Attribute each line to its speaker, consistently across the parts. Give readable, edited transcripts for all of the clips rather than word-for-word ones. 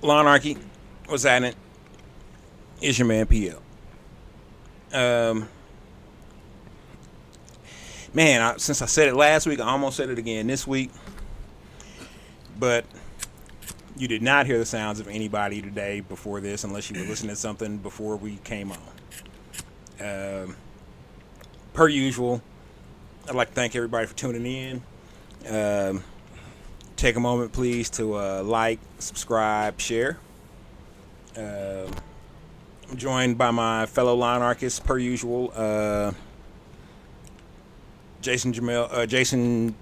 Speaker 1: Lawnarchy, what's happening? It's your man PL. Man, since I said it last week, I almost said it again this week. But you did not hear the sounds of anybody today before this, unless you were listening to something before we came on. Per usual, I'd like to thank everybody for tuning in. Take a moment, please, to like, subscribe, share. I'm joined by my fellow Lawnarchists, per usual. Jason J.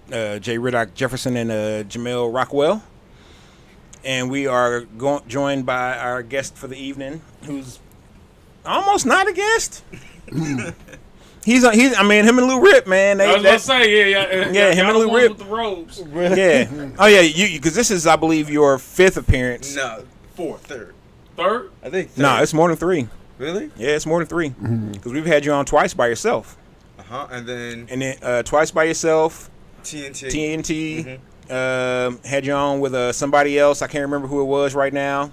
Speaker 1: Riddock Jefferson and Jamel Rockwell. And we are joined by our guest for the evening, who's almost not a guest. He's I mean, him and Lou Rip, man.
Speaker 2: I was gonna say, yeah,
Speaker 1: him and Lou Rip
Speaker 2: with the robes.
Speaker 1: Yeah. Oh yeah, you because this is, I believe, your fifth appearance.
Speaker 3: No, third.
Speaker 2: I
Speaker 3: think third.
Speaker 1: No, it's more than three.
Speaker 3: Really?
Speaker 1: Yeah, it's more than three. Because we've had you on twice by yourself.
Speaker 3: And then
Speaker 1: twice by yourself.
Speaker 3: TNT.
Speaker 1: Had you on with somebody else. I can't remember who it was right now.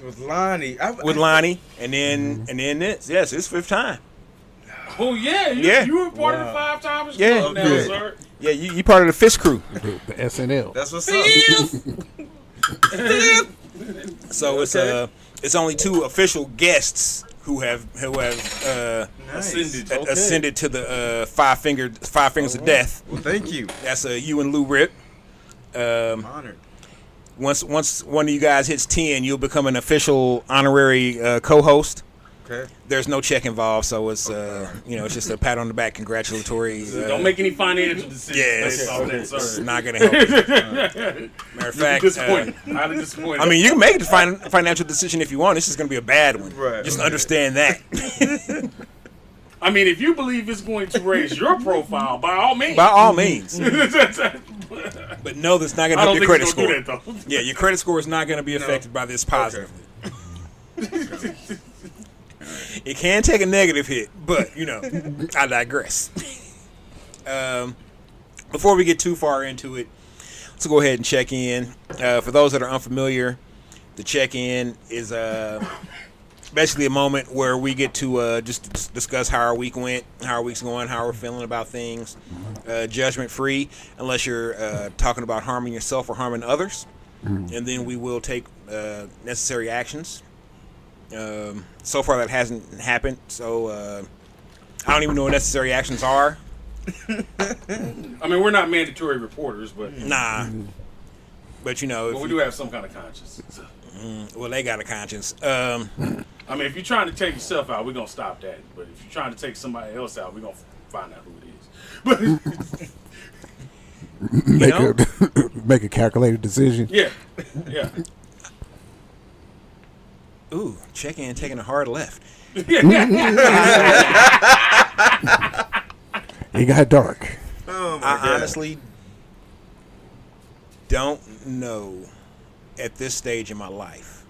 Speaker 3: With Lonnie.
Speaker 1: Lonnie, and then this. Yes, it's fifth time.
Speaker 2: Oh yeah, you were part of the 5 Timers Club now, sir.
Speaker 1: Yeah, you part of the Fist Crew.
Speaker 4: The SNL.
Speaker 3: That's what's up.
Speaker 1: So it's only 2 official guests who have ascended to the five fingers of death.
Speaker 3: Well, thank you.
Speaker 1: That's you and Lou Rip.
Speaker 3: I'm honored.
Speaker 1: Once one of you guys hits 10, you'll become an official honorary co-host.
Speaker 3: Okay.
Speaker 1: There's no check involved, so it's it's just a pat on the back, congratulatory.
Speaker 2: Don't make any financial decisions.
Speaker 1: Yeah, it's not gonna help. Matter of fact,
Speaker 2: highly disappointed.
Speaker 1: I mean, you can make the financial decision if you want. This is gonna be a bad one.
Speaker 3: Right.
Speaker 1: Just understand that.
Speaker 2: I mean, if you believe it's going to raise your profile, by all means.
Speaker 1: By all means. But no, that's not gonna help your credit score.
Speaker 2: Do that, though.
Speaker 1: Yeah, your credit score is not gonna be affected by this positively.
Speaker 3: Okay.
Speaker 1: It can take a negative hit, but, I digress. Before we get too far into it, let's go ahead and check in. For those that are unfamiliar, the check-in is basically a moment where we get to just discuss how our week went, how our week's going, how we're feeling about things, judgment-free, unless you're talking about harming yourself or harming others. And then we will take necessary actions. So far that hasn't happened, so I don't even know what necessary actions are.
Speaker 2: I mean, we're not mandatory reporters, but
Speaker 1: nah. But
Speaker 2: we do have some kind of conscience.
Speaker 1: Well, they got a conscience.
Speaker 2: I mean, if you're trying to take yourself out, we're gonna stop that. But if you're trying to take somebody else out, we're gonna find out who it is. But
Speaker 4: make a calculated decision.
Speaker 2: Yeah.
Speaker 1: Ooh, check-in taking a hard left.
Speaker 4: It got dark.
Speaker 3: Oh my
Speaker 1: I
Speaker 3: God.
Speaker 1: honestly don't know at this stage in my life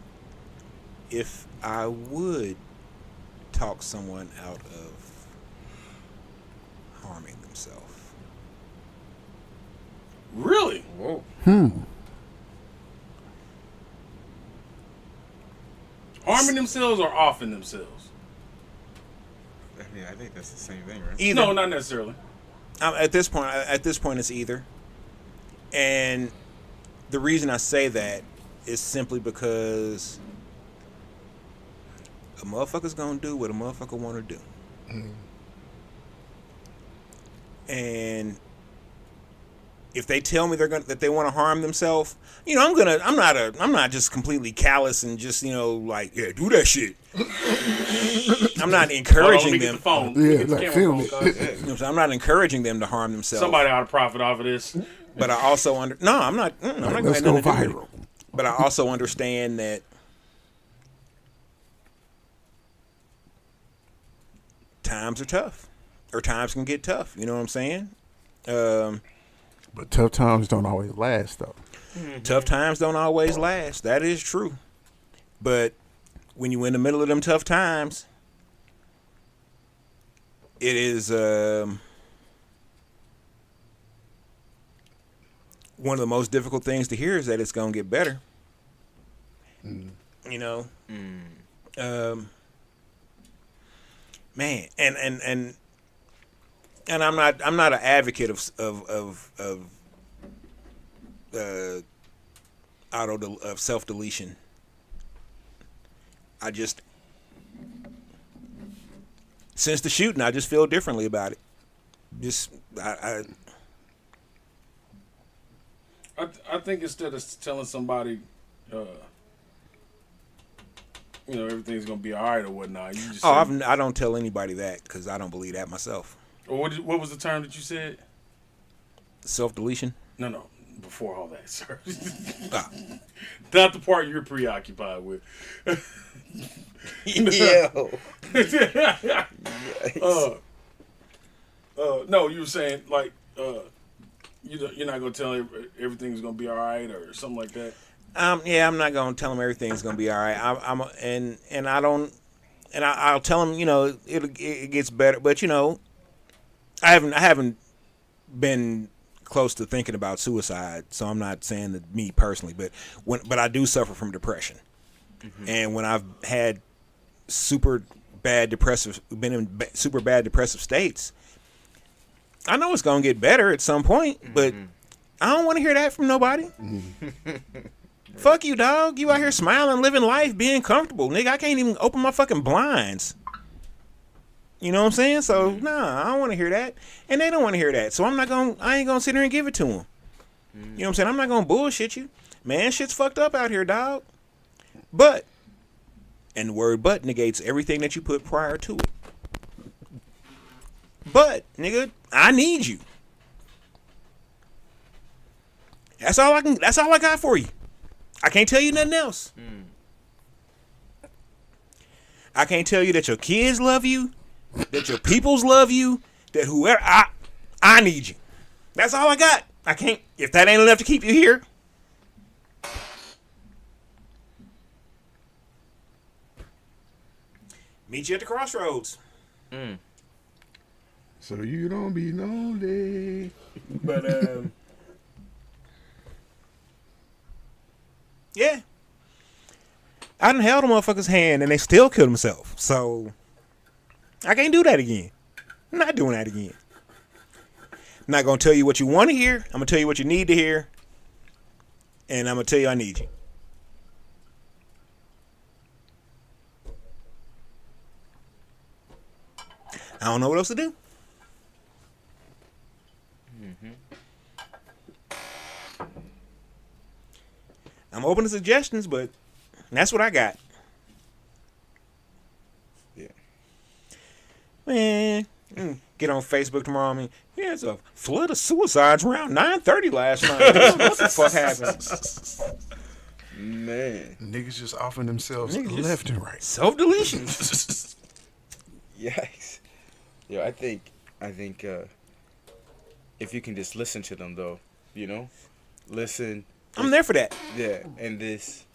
Speaker 1: if I would talk someone out of harming themselves.
Speaker 2: Really?
Speaker 3: Whoa.
Speaker 2: Harming themselves or offing themselves?
Speaker 3: I mean, I think that's the same thing, right?
Speaker 1: Either.
Speaker 2: No, not necessarily.
Speaker 1: At this point, it's either. And the reason I say that is simply because a motherfucker's gonna do what a motherfucker want to do. And if they tell me that they want to harm themselves, I'm not just completely callous and just like, yeah, do that shit. I'm not encouraging them.
Speaker 4: Film it.
Speaker 1: So I'm not encouraging them to harm themselves.
Speaker 2: Somebody ought to profit off of this.
Speaker 1: But I also I'm not
Speaker 4: Let's
Speaker 1: going
Speaker 4: go
Speaker 1: to
Speaker 4: viral.
Speaker 1: But I also understand that times are tough, or times can get tough. You know what I'm saying?
Speaker 4: But tough times don't always last, though.
Speaker 1: Tough times don't always last. That is true. But when you're in the middle of them tough times, it is one of the most difficult things to hear is that it's going to get better. You know, man, and I'm not an advocate of self deletion. I just, since the shooting, I just feel differently about it.
Speaker 2: I think instead of telling somebody, everything's gonna be all right or whatnot, you just
Speaker 1: I don't tell anybody that because I don't believe that myself.
Speaker 2: What was the term that you said?
Speaker 1: Self deletion?
Speaker 2: No, before all that, sir.
Speaker 1: Ah.
Speaker 2: Not the part you're preoccupied with.
Speaker 3: Yo.
Speaker 2: No, you were saying like you're not gonna tell everything's gonna be all right or something like that.
Speaker 1: Yeah, I'm not gonna tell them everything's gonna be all right. I'll tell them, it gets better, but I haven't been close to thinking about suicide, so I'm not saying that me personally, but I do suffer from depression, and when I've had been in super bad depressive states, I know it's gonna get better at some point, but I don't want to hear that from nobody. Fuck you, dog. You out here smiling, living life, being comfortable, nigga. I can't even open my fucking blinds. You know what I'm saying? So nah, I don't want to hear that, and they don't want to hear that. So I ain't gonna sit there and give it to them. You know what I'm saying? I'm not gonna bullshit you, man. Shit's fucked up out here, dog. But, and the word "but" negates everything that you put prior to it. But, nigga, I need you. That's all I got for you. I can't tell you nothing else. I can't tell you that your kids love you, that your peoples love you, that whoever I need you. That's all I got. I can't, if that ain't enough to keep you here. Meet you at the crossroads.
Speaker 4: So you don't be lonely.
Speaker 1: But yeah. I done held a motherfucker's hand and they still killed himself. So I can't do that again. I'm not doing that again. I'm not gonna tell you what you want to hear. I'm gonna tell you what you need to hear. And I'm gonna tell you I need you. I don't know what else to do. I'm open to suggestions, but that's what I got.
Speaker 3: Yeah.
Speaker 1: Man, get on Facebook tomorrow. It's a flood of suicides around 9:30 last night. What the fuck happened?
Speaker 3: Man.
Speaker 4: Niggas just offering themselves
Speaker 1: Niggas
Speaker 4: left and right.
Speaker 1: Self-deletion.
Speaker 3: Yikes. Yo, I think if you can just listen to them though, listen.
Speaker 1: I'm there for that.
Speaker 3: Yeah, and this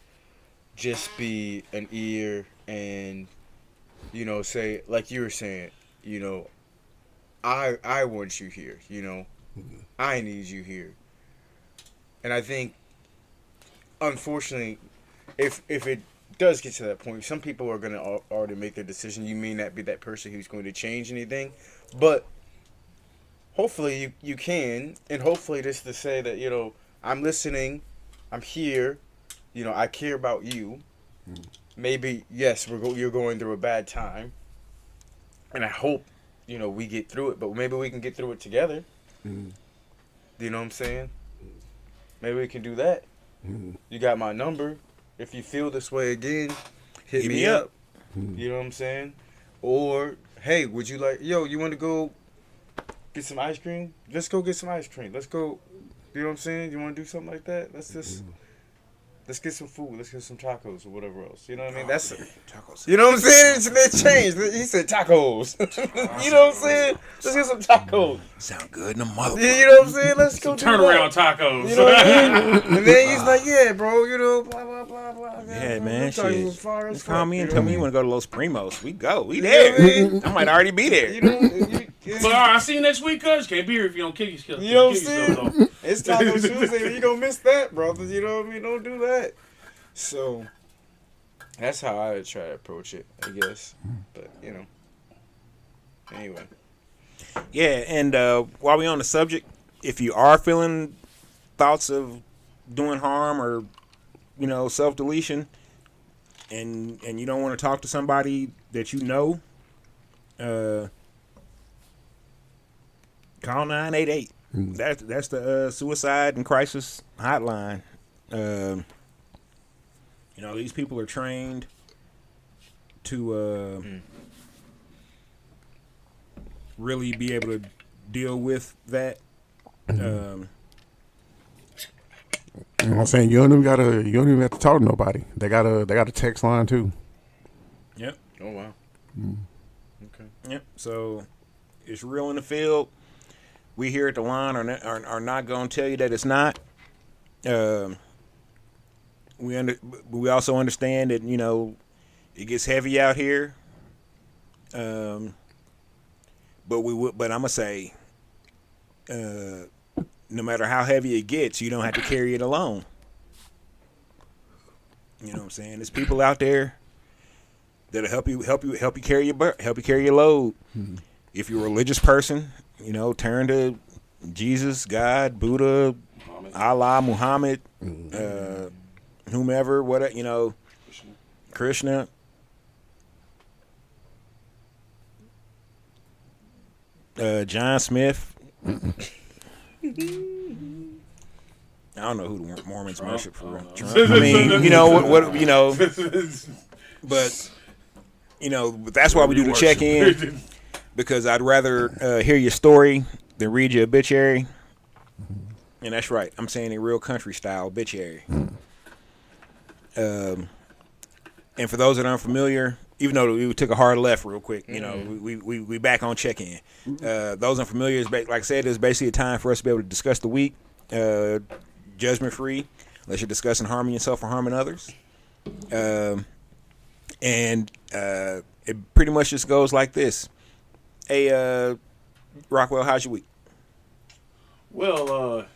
Speaker 3: just be an ear and say like you were saying, I want you here, I need you here. And I think unfortunately if it does get to that point, some people are going to already make their decision. You may not be that person who's going to change anything, but hopefully you can, and hopefully just to say that, I'm listening, I'm here, I care about you. Maybe, yes, you're going through a bad time, and I hope, we get through it, but maybe we can get through it together. Do you know what I'm saying? Maybe we can do that. You got my number. If you feel this way again, hit me up. You know what I'm saying? Or, hey, would you like, you want to go get some ice cream? Let's go get some ice cream. Let's go, you know what I'm saying? You want to do something like that? Let's get some food. Let's get some tacos or whatever else. You know what I mean? That's tacos. You know what I'm saying? It changed. He said tacos. You know what I'm saying? Let's get some tacos.
Speaker 1: Sound good in the mother.
Speaker 3: Yeah, you know what I'm saying? Let's go
Speaker 2: turn around tacos.
Speaker 3: You know what I mean? And then he's like, yeah, bro, blah, blah, blah, blah.
Speaker 1: Yeah, man, shit.
Speaker 3: Just
Speaker 1: call me and tell me you want to go to Los Primos. We go. We there. I might already be there.
Speaker 2: But all right, I'll see you next week, cuz. Can't be here if you don't kill yourself.
Speaker 3: You know what I'm saying? It's Taco Tuesday. You gonna miss that, brother. You know what I mean? Don't do that. So, That's how I would try to approach it, I guess. But anyway.
Speaker 1: Yeah, and while we're on the subject, if you are feeling thoughts of doing harm or self-deletion, and you don't want to talk to somebody that call 988. That's the suicide and crisis hotline. These people are trained to really be able to deal with that.
Speaker 4: You know what I'm saying? You don't even have to talk to nobody. They got a text line too.
Speaker 1: Yep.
Speaker 3: Oh wow. Okay.
Speaker 1: Yep. So it's real in the field. We here at the line are not going to tell you that it's not. We also understand that it gets heavy out here. But I'm gonna say, no matter how heavy it gets, you don't have to carry it alone. You know what I'm saying? There's people out there that'll help you carry your load. Mm-hmm. If you're a religious person, turn to Jesus, God, Buddha, Allah, Muhammad, whomever, whatever, Krishna. John Smith. I don't know who the Mormons worship for. Trump. I mean, but that's why we do the check-in, because I'd rather hear your story than read your obituary. And that's right, I'm saying it real country style, obituary. And for those that aren't familiar, even though we took a hard left real quick, we back on check-in. Those unfamiliar, like I said, is basically a time for us to be able to discuss the week, judgment-free, unless you're discussing harming yourself or harming others. And it pretty much just goes like this. Hey, Rockwell, how's your week?
Speaker 2: Well,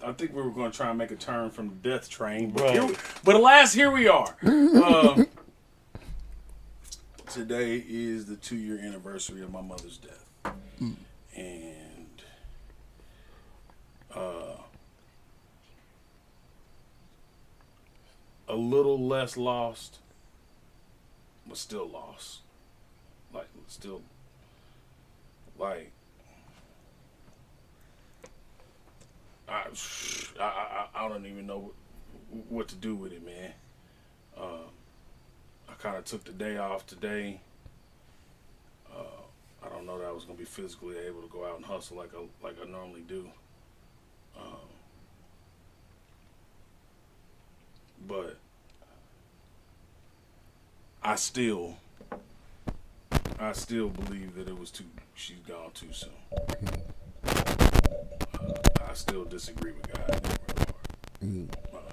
Speaker 2: I think we were going to try and make a turn from the death train, but alas, here we are. Today is the 2-year anniversary of my mother's death. And a little less lost, but still lost. I don't even know what to do with it, man. I kind of took the day off today. I don't know that I was gonna be physically able to go out and hustle like I normally do. But I still believe that she's gone too soon. I still disagree with God in that regard.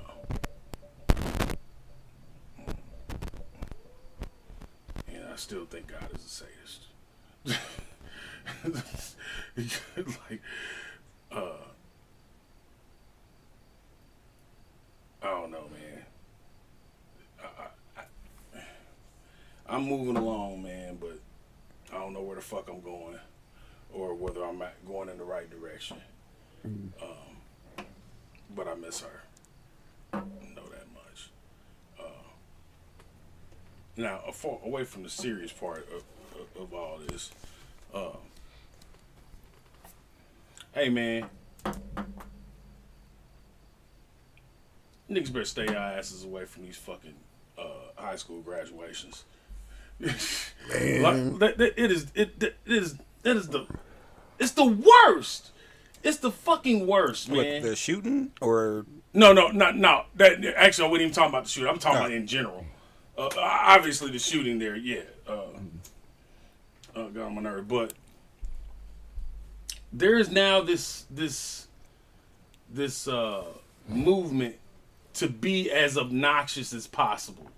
Speaker 2: And I still think God is a sadist. I don't know, man. I'm moving along, man, but I don't know where the fuck I'm going or whether I'm going in the right direction. But I miss her. I know that much. Now, away from the serious part of all this, hey, man, niggas better stay our asses away from these fucking high school graduations.
Speaker 4: Man.
Speaker 2: It's the worst. It's the fucking worst, man.
Speaker 1: What, the shooting or
Speaker 2: no. That actually, I wasn't even talking about the shooting. I'm talking about in general. Obviously, the shooting there, yeah, got on my nerve. But there is now this movement to be as obnoxious as possible.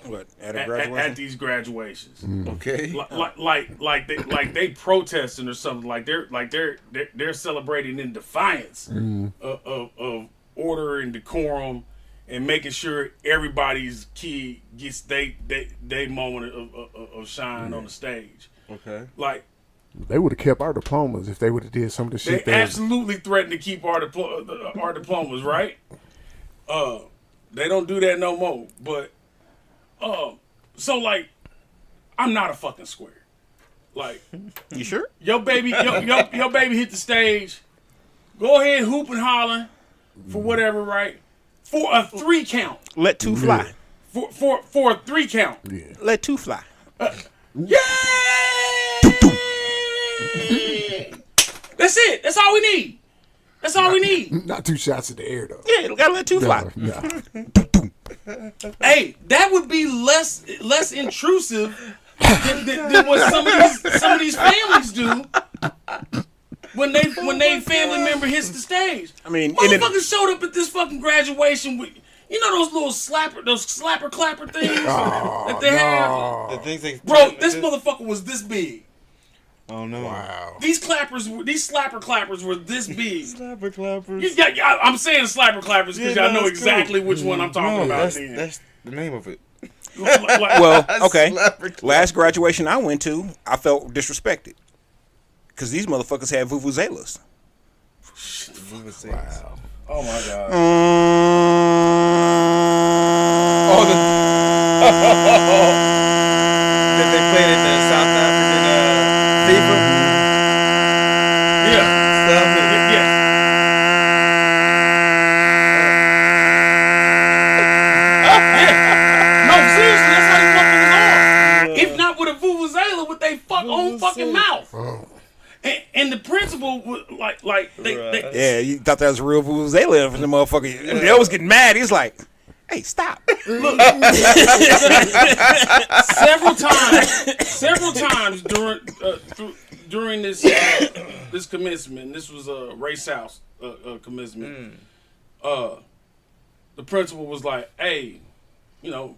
Speaker 1: What, at a graduation?
Speaker 2: At these graduations.
Speaker 3: Okay.
Speaker 2: Like they protesting or something. Like they're celebrating in defiance of order and decorum and making sure everybody's kid gets they moment of shine on the stage.
Speaker 3: Okay.
Speaker 2: Like
Speaker 4: They would have kept our diplomas if they would have did some of the shit.
Speaker 2: they absolutely threatened to keep our diplomas, right? They don't do that no more. But so like, I'm not a fucking square. Like,
Speaker 1: You sure?
Speaker 2: your baby hit the stage. Go ahead, hoop and holler for whatever, right? For a 3 count.
Speaker 1: Let two fly.
Speaker 2: For a 3 count.
Speaker 4: Yeah.
Speaker 1: Let two fly.
Speaker 2: Yay! That's it. That's all we need. That's all we need.
Speaker 4: Not 2 shots in the air though.
Speaker 1: Yeah, gotta let two fly.
Speaker 4: No.
Speaker 2: Hey, that would be less intrusive than what some of these families do when they family member hits the stage.
Speaker 1: I mean,
Speaker 2: motherfuckers showed up at this fucking graduation with, you know, those little slapper clapper things that they have.
Speaker 3: The things they
Speaker 2: Bro, this motherfucker was this big.
Speaker 3: Oh no!
Speaker 4: Wow.
Speaker 2: These slapper clappers were this big.
Speaker 3: Slapper clappers.
Speaker 2: Yeah, I'm saying slapper clappers because y'all know exactly which one I'm talking about.
Speaker 3: That's the name of it.
Speaker 1: well, okay.
Speaker 3: Slapper
Speaker 1: Last graduation I went to, I felt disrespected because these motherfuckers had vuvuzelas.
Speaker 3: Wow.
Speaker 2: Oh my god.
Speaker 3: That they played in the South African FIFA.
Speaker 2: Yeah. Yes. Yeah. No, seriously, that's how these motherfuckers are. If not with a vuvuzela, with they own fucking mouth.
Speaker 4: Oh.
Speaker 2: And the principal was like they
Speaker 1: Yeah, you thought that was a real vuvuzela for the motherfucker. They was getting mad. He was like, "Hey, stop!"
Speaker 2: Look, several times during this commencement. This was a Ray South commencement. The principal was like, "Hey, you know,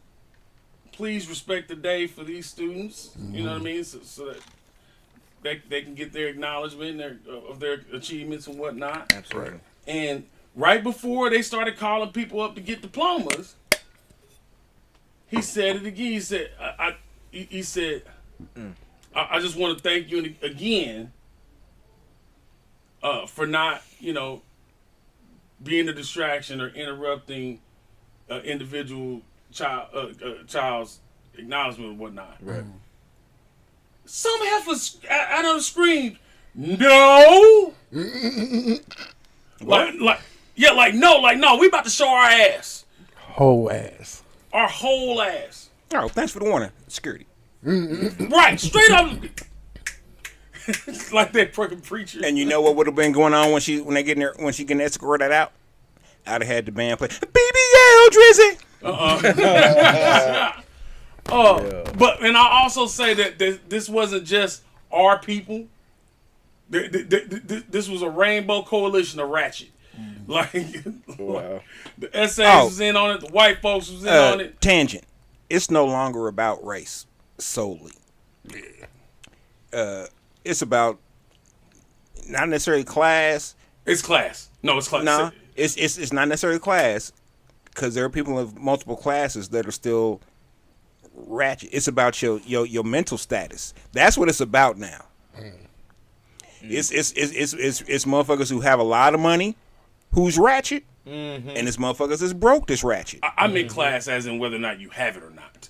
Speaker 2: please respect the day for these students. You know what I mean, so that they can get their acknowledgement of their achievements and whatnot."
Speaker 3: Absolutely.
Speaker 2: And right before they started calling people up to get diplomas, he said it again. He said, he said, I just want to thank you again for not, you know, being a distraction or interrupting individual child's acknowledgement and whatnot.
Speaker 3: Right.
Speaker 2: Some heifers out on the screamed, "No!" like, no, we about to show our ass.
Speaker 4: Whole ass.
Speaker 2: Our whole ass.
Speaker 1: Oh, thanks for the warning, security.
Speaker 2: Right, straight up. Like that fucking preacher.
Speaker 1: And you know what would have been going on when she getting escorted out? I'd have had the band play BBL Drizzy.
Speaker 2: But and I also say that this wasn't just our people. This was a rainbow coalition of ratchet. Like,
Speaker 3: Wow.
Speaker 2: the essays was in on it. The white folks was in on it.
Speaker 1: Tangent. It's no longer about race solely. It's about not necessarily class.
Speaker 2: It's class. No, it's class.
Speaker 1: Nah, it's not necessarily class because there are people of multiple classes that are still ratchet. It's about your mental status. That's what it's about now. It's motherfuckers who have a lot of money who's ratchet, and it's motherfuckers that's broke that's ratchet.
Speaker 2: I mean class as in whether or not you have it or not.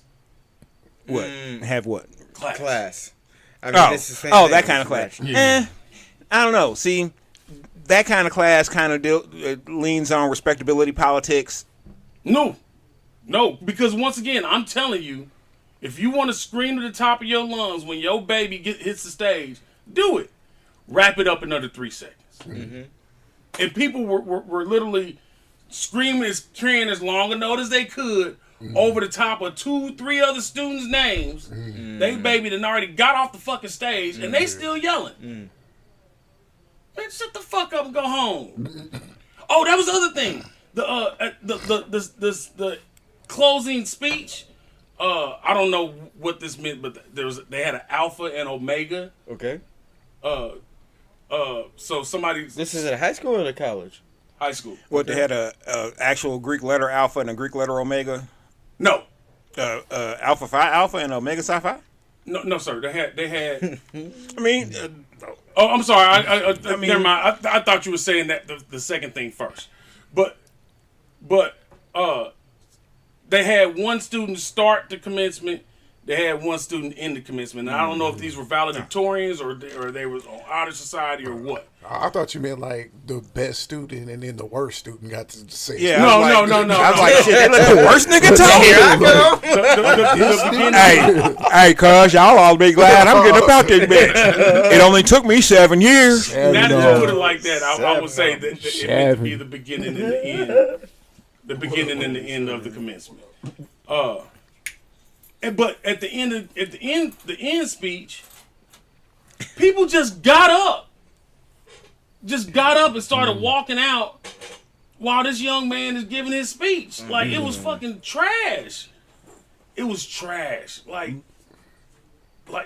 Speaker 1: What? Have what?
Speaker 3: Class. I mean, it's the same thing.
Speaker 1: That kind of class. I don't know. See, that kind of class kind of leans on respectability politics.
Speaker 2: No, because once again, I'm telling you, if you want to scream to the top of your lungs when your baby hits the stage, do it. Wrap it up in under 3 seconds. Mm-hmm. And people were literally screaming, carrying as long a note as they could over the top of 2-3 other students' names. They baby done already got off the fucking stage, and they still yelling. Man, shut the fuck up and go home. Oh, that was the other thing. The closing speech. I don't know what this meant, but they had an alpha and omega.
Speaker 3: Okay.
Speaker 2: So somebody.
Speaker 3: This is at a high school or a college?
Speaker 2: High school.
Speaker 1: What, they had a actual Greek letter alpha and a Greek letter omega?
Speaker 2: No.
Speaker 1: Alpha Phi Alpha and Omega Psi Phi?
Speaker 2: No, sir. They had.
Speaker 1: I mean,
Speaker 2: Oh, I'm sorry. I mean, never mind. I thought you were saying that the second thing first, but they had one student start the commencement. They had one student in the commencement. And I don't know if these were valedictorians or they was on honor society or what.
Speaker 4: I thought you meant like the best student and then the worst student got to say.
Speaker 1: yeah.
Speaker 2: No.
Speaker 1: I was like, shit, they let the worst nigga talk. Hey, cuz, y'all all be glad I'm getting up out this bitch. It only took me 7 years.
Speaker 2: Now that you put it like that, I would say that it meant to be the beginning and the end. The beginning and the end of the commencement. But at the end speech, people just got up. And started walking out while this young man is giving his speech. Like, it was fucking trash. It was trash. Like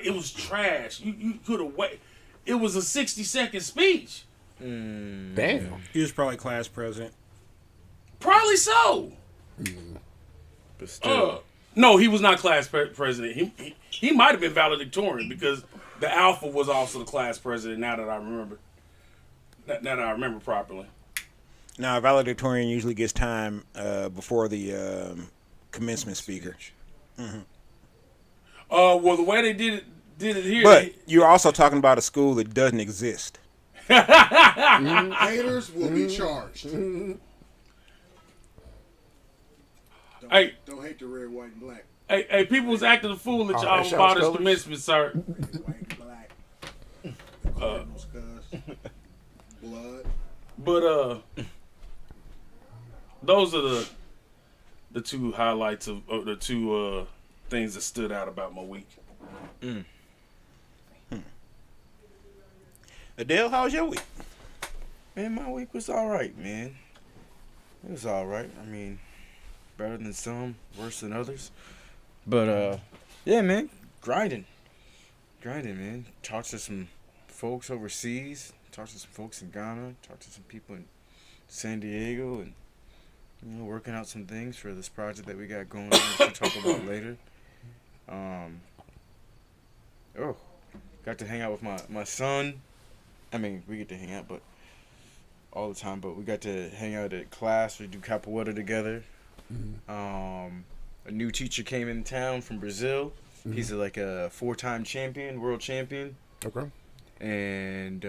Speaker 2: it was trash. You could have waited. It was a 60-second speech.
Speaker 4: Damn.
Speaker 1: He was probably class president.
Speaker 2: Probably so.
Speaker 3: But still.
Speaker 2: No, he was not class president. He might have been valedictorian because the alpha was also the class president. Now that I remember, properly.
Speaker 1: Now, a valedictorian usually gets time before the commencement speaker.
Speaker 2: Well, the way they did it here.
Speaker 1: But you're also talking about a school that doesn't exist.
Speaker 5: Haters will be charged.
Speaker 2: Hey,
Speaker 5: Don't hate the red, white, and black.
Speaker 2: hey, people was acting a fool at
Speaker 4: Oh,
Speaker 2: y'all
Speaker 4: that shows
Speaker 2: about his
Speaker 4: colors?
Speaker 2: commencement, sir.
Speaker 5: White and black. Cardinals, cuz. Blood.
Speaker 2: But those are the two highlights of the two things that stood out about my week.
Speaker 1: Adell, how was your week?
Speaker 3: Man, my week was all right, man. It was all right. I mean, better than some, worse than others. But, yeah, man, grinding, man. Talked to some folks overseas. Talked to some folks in Ghana. Talked to some people in San Diego. And, you know, working out some things for this project that we got going on, which we'll talk about later. Got to hang out with my son. I mean, we get to hang out, but all the time. But we got to hang out at class. We do capoeira together. A new teacher came in town from Brazil. He's like a 4-time champion, world champion.
Speaker 4: Okay.
Speaker 3: And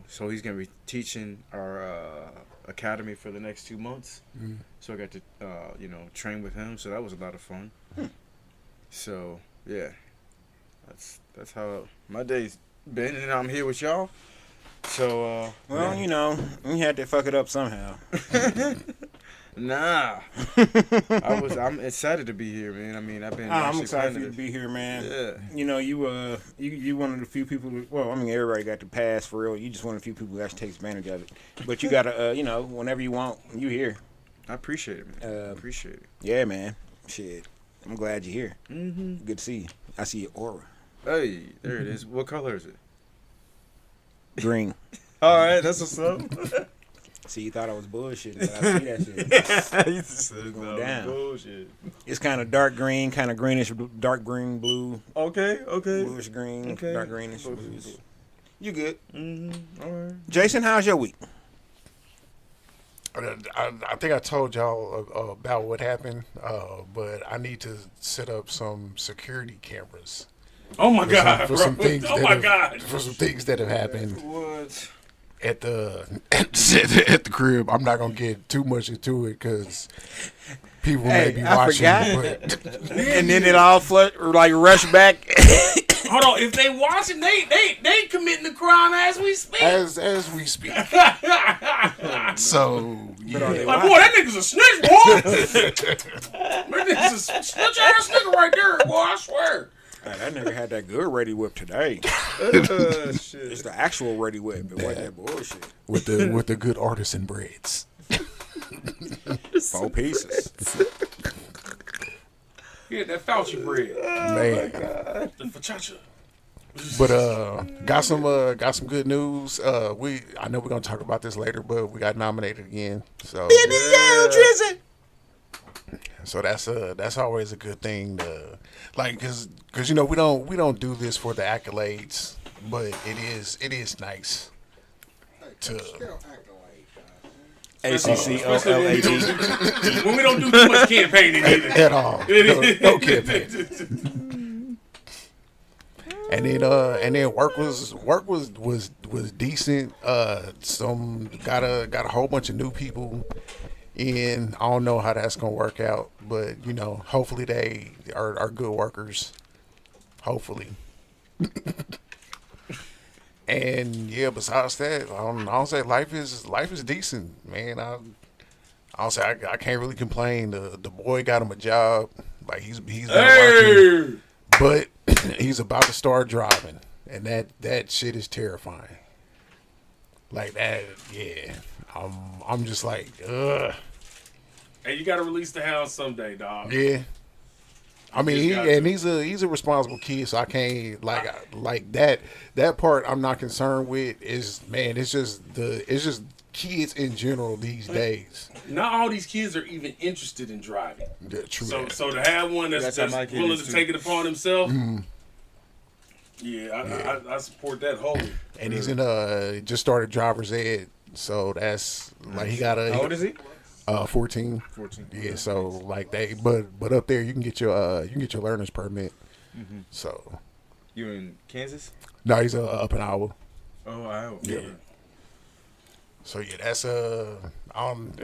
Speaker 3: so he's going to be teaching our academy for the next 2 months. So I got to, train with him. So that was a lot of fun. So, yeah. That's how my day's been. And I'm here with y'all. So,
Speaker 1: Well, you know, we had to fuck it up somehow.
Speaker 3: Nah. I'm excited to be here, man. I mean, I've been
Speaker 1: I'm
Speaker 3: actually
Speaker 1: excited for
Speaker 3: planning
Speaker 1: you to be here, man.
Speaker 3: Yeah.
Speaker 1: You know, you one of the few people. Well, I mean, everybody got to pass for real. You just one of the few people who actually takes advantage of it. But you gotta, whenever you want, you here.
Speaker 3: I appreciate it, man. Appreciate it.
Speaker 1: Yeah, man. Shit, I'm glad you're here. Good to see you. I see your aura.
Speaker 3: Hey, there it is. What color is it?
Speaker 1: Green.
Speaker 3: All right, that's what's up.
Speaker 1: See, you thought I was bullshitting, but I see that shit. Going down.
Speaker 3: Bullshit.
Speaker 1: It's kind of dark green, kind of greenish, dark green, blue,
Speaker 3: Okay.
Speaker 1: bluish green,
Speaker 3: Okay.
Speaker 1: dark greenish. Blues. You good?
Speaker 3: All right.
Speaker 1: Jason, how's your week?
Speaker 4: I think I told y'all about what happened, but I need to set up some security cameras.
Speaker 2: Oh my God,
Speaker 4: for
Speaker 2: bro.
Speaker 4: some things
Speaker 2: Oh my God.
Speaker 4: for some things that have happened
Speaker 3: What?
Speaker 4: at the crib. I'm not gonna get too much into it because people may be
Speaker 1: I
Speaker 4: watching.
Speaker 1: forgot.
Speaker 4: But
Speaker 1: And then it all rush back.
Speaker 2: Hold on, if they watching, they committing the crime as we speak.
Speaker 4: as we speak, so yeah.
Speaker 2: Like, boy, that nigga's a snitch, boy. That nigga's a snitch ass nigga right there, boy. I swear.
Speaker 1: Hey, that nigga had that good ready whip today.
Speaker 3: Shit.
Speaker 1: It's the actual ready whip. It wasn't that bullshit.
Speaker 4: with the good artisan breads.
Speaker 1: 4 pieces.
Speaker 2: Yeah, that Fauci bread.
Speaker 4: Man,
Speaker 2: The focaccia.
Speaker 4: But got some good news. I know we're gonna talk about this later, but we got nominated again. So so that's always a good thing to like, cause you know we don't do this for the accolades, but it is nice to.
Speaker 5: Still accolade,
Speaker 1: ACCOLAD.
Speaker 2: When we don't do too much campaigning either.
Speaker 4: At all. No campaign. And then work was decent. Some got a whole bunch of new people in. I don't know how that's gonna work out, but you know, hopefully they are good workers. Hopefully. And yeah, besides that, I'll say life is decent, man. I'll say I can't really complain. The boy got him a job, like he's been working, but he's about to start driving, and that shit is terrifying. Like that, yeah. I'm just like, ugh.
Speaker 2: Hey, you gotta release the house someday, dog.
Speaker 4: Yeah. I mean, he's a responsible kid, so I can't like that part. I'm not concerned with. Is man, it's just kids in general these days.
Speaker 2: Not all these kids are even interested in driving.
Speaker 4: Yeah, true.
Speaker 2: So to have one that's
Speaker 3: That's how my kid
Speaker 2: willing
Speaker 3: is
Speaker 2: to
Speaker 3: too.
Speaker 2: take it upon himself, I support that wholly.
Speaker 4: And he's in just started driver's ed, so that's like he got a.
Speaker 3: How old is he?
Speaker 4: 14.
Speaker 3: 14.
Speaker 4: Yeah, so like but up there you can get your learner's permit. So
Speaker 3: You in Kansas?
Speaker 4: no, he's up an hour.
Speaker 3: Oh, wow.
Speaker 4: Yeah. So yeah, that's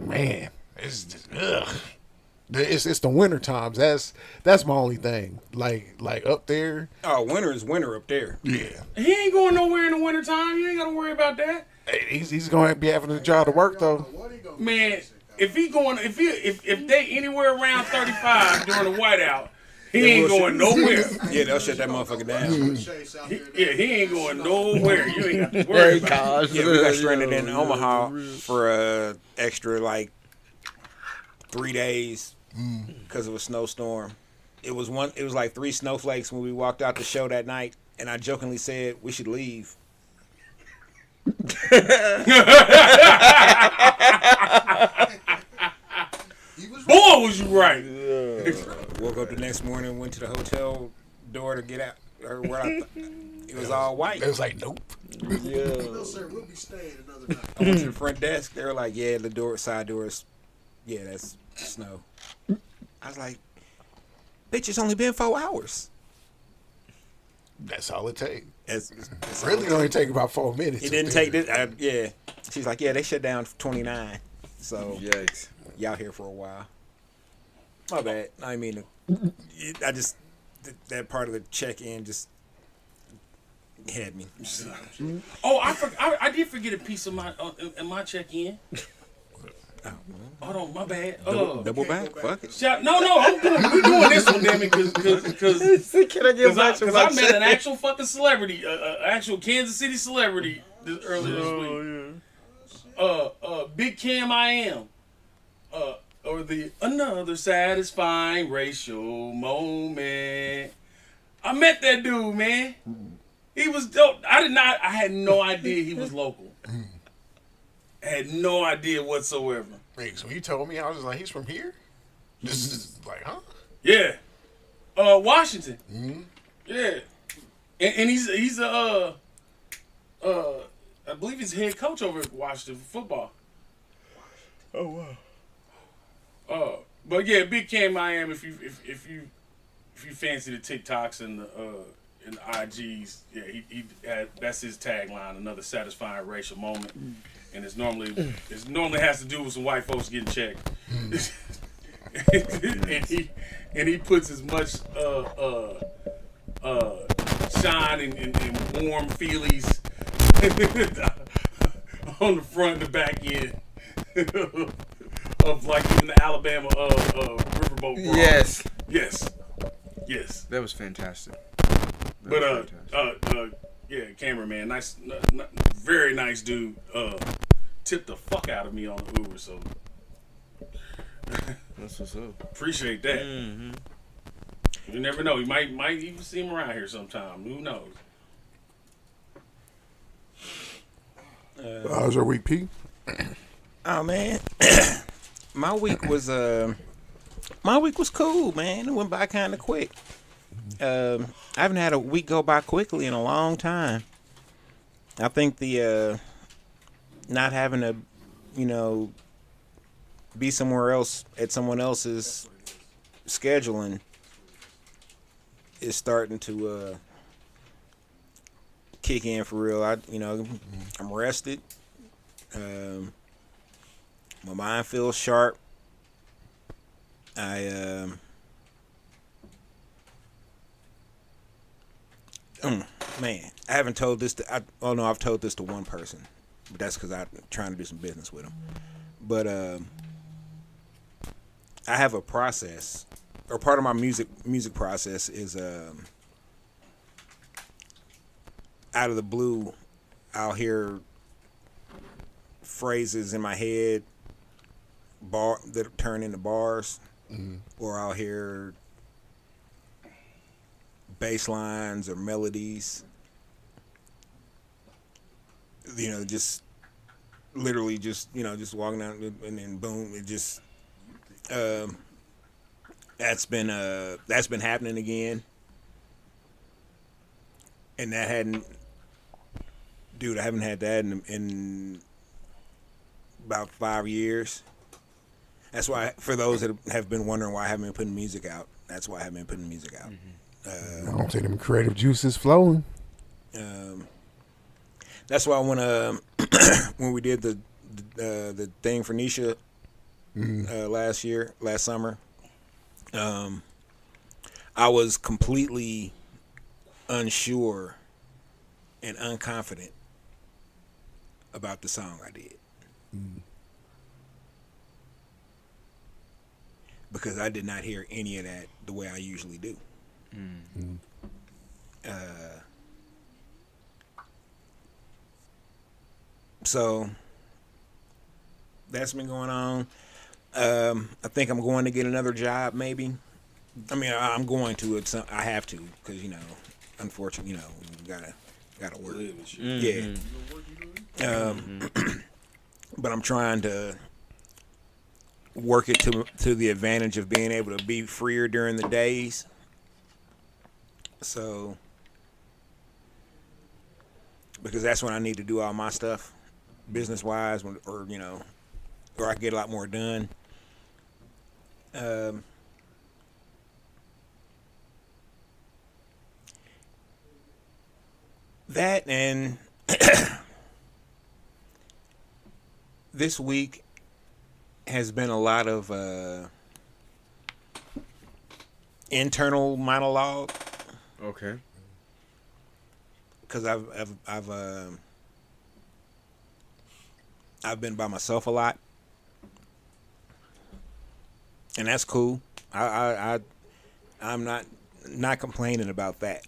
Speaker 4: man, it's just ugh. It's the winter times. That's my only thing. Like up there.
Speaker 1: Oh, winter is winter up there.
Speaker 4: Yeah.
Speaker 2: He ain't going nowhere in the wintertime. You ain't gotta worry about that.
Speaker 4: Hey, he's gonna be having a job to work though.
Speaker 5: What he gonna
Speaker 2: Man, if they anywhere around 35 during the whiteout, he ain't going nowhere.
Speaker 1: Yeah, they'll shut that motherfucker down.
Speaker 5: chase out there?
Speaker 2: Yeah, he ain't going nowhere. You ain't got to worry about it.
Speaker 1: Yeah, we got stranded in Omaha for extra like 3 days because of a snowstorm. It was like 3 snowflakes when we walked out the show that night, and I jokingly said we should leave.
Speaker 5: He was
Speaker 2: Boy, was you right.
Speaker 1: Woke up the next morning, went to the hotel door to get out. Or where it was all white.
Speaker 4: It was like nope.
Speaker 5: Bill said we'll be staying another night.
Speaker 1: I went to the front desk. They were like, "Yeah, the side doors. Yeah, that's snow." I was like, "Bitch, it's only been 4 hours."
Speaker 4: That's all it takes.
Speaker 1: It's
Speaker 4: Really only take about 4 minutes.
Speaker 1: It didn't take this. Yeah, she's like, "Yeah, they shut down for 29, so
Speaker 3: Yikes.
Speaker 1: y'all here for a while." My bad. I mean, I just that part of the check-in just had me.
Speaker 2: Oh, I did forget a piece of my in my check-in. Hold on, my bad.
Speaker 1: Double back. Fuck it.
Speaker 2: No, we're doing this one, damn it, because
Speaker 3: Can I get back to my
Speaker 2: I met an actual fucking celebrity, actual Kansas City celebrity earlier this week. Big Cam I Am. Or the another satisfying racial moment. I met that dude, man. He was dope. I had no idea he was local. I had no idea whatsoever.
Speaker 4: Riggs, when you told me, I was just like, he's from here? This is like, huh?
Speaker 2: Yeah. Washington.
Speaker 4: Mm-hmm.
Speaker 2: Yeah. And he's I believe he's head coach over at Washington for football.
Speaker 3: Oh, wow.
Speaker 2: But yeah, Big Cam I Am. If you fancy the TikToks and the IGs, yeah, he that's his tagline. Another satisfying racial moment, and it normally has to do with some white folks getting checked, and he puts as much shine and warm feelies on the front and the back end. Of like even the Alabama riverboat brawl.
Speaker 3: Yes.
Speaker 2: Yes.
Speaker 3: That was fantastic.
Speaker 2: But yeah, cameraman, nice, very nice dude. Tipped the fuck out of me on the Uber, so
Speaker 3: That's what's up.
Speaker 2: appreciate that.
Speaker 3: Mm-hmm.
Speaker 2: You never know, you might even see him around here sometime. Who knows?
Speaker 4: How's your week, P?
Speaker 1: Oh man, my week was cool, man. It went by kind of quick. I haven't had a week go by quickly in a long time. I think the not having to, be somewhere else at someone else's scheduling is starting to kick in for real. I'm rested. My mind feels sharp. Man, I haven't told this to. I've told this to one person, but that's because I'm trying to do some business with him. But I have a process, or part of my music process is out of the blue, I'll hear phrases in my head that turn into bars, or I'll hear bass lines or melodies, just literally just walking down, and then boom, it just that's been happening again. And that hadn't, dude, I haven't had that in about 5 years. That's why, for those that have been wondering why I haven't been putting music out, that's why I haven't been putting music out.
Speaker 4: I don't see them creative juices flowing.
Speaker 1: That's why when we did the thing for Nisha last summer, I was completely unsure and unconfident about the song I did. Because I did not hear any of that the way I usually do. So that's been going on. I think I'm going to get another job, maybe. I mean, I'm going to. I have to, because unfortunately, you gotta work. Yeah. But I'm trying to work it to the advantage of being able to be freer during the days. So, because that's when I need to do all my stuff, business wise, or I can get a lot more done. That, and this week has been a lot of internal monologue.
Speaker 3: Okay.
Speaker 1: Because I've been by myself a lot, and that's cool. I'm not complaining about that.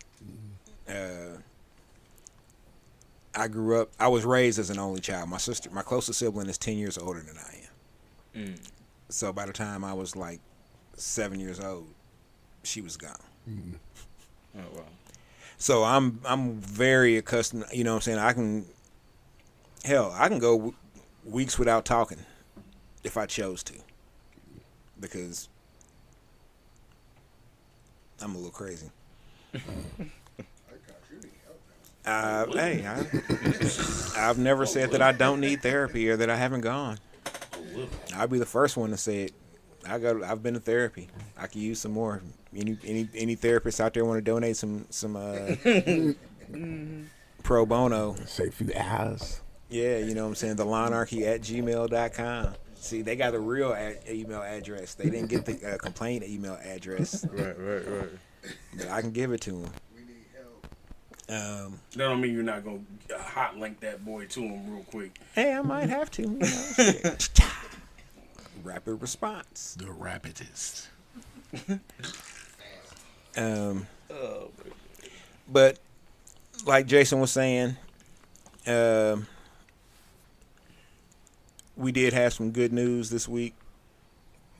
Speaker 1: I was raised as an only child. My closest sibling is 10 years older than I am. So by the time I was like 7 years old, she was gone.
Speaker 3: Oh wow.
Speaker 1: So I'm very accustomed. You know what I'm saying? I can go weeks without talking if I chose to, because I'm a little crazy. Hey, I've never said that I don't need therapy or that I haven't gone. I'll be the first one to say it. I've been to therapy. I could use some more. Any therapists out there want to donate some pro bono?
Speaker 4: Say a few hours.
Speaker 1: Yeah, you know what I'm saying? The Lawnarchy at gmail.com. See, they got a real email address. They didn't get the complaint email address.
Speaker 3: Right.
Speaker 1: But I can give it to them.
Speaker 5: We need help.
Speaker 2: That don't mean you're not gonna hot link that boy to him real quick.
Speaker 1: Hey, I might have to. Rapid response.
Speaker 4: The rapidest.
Speaker 1: But like Jason was saying, we did have some good news this week.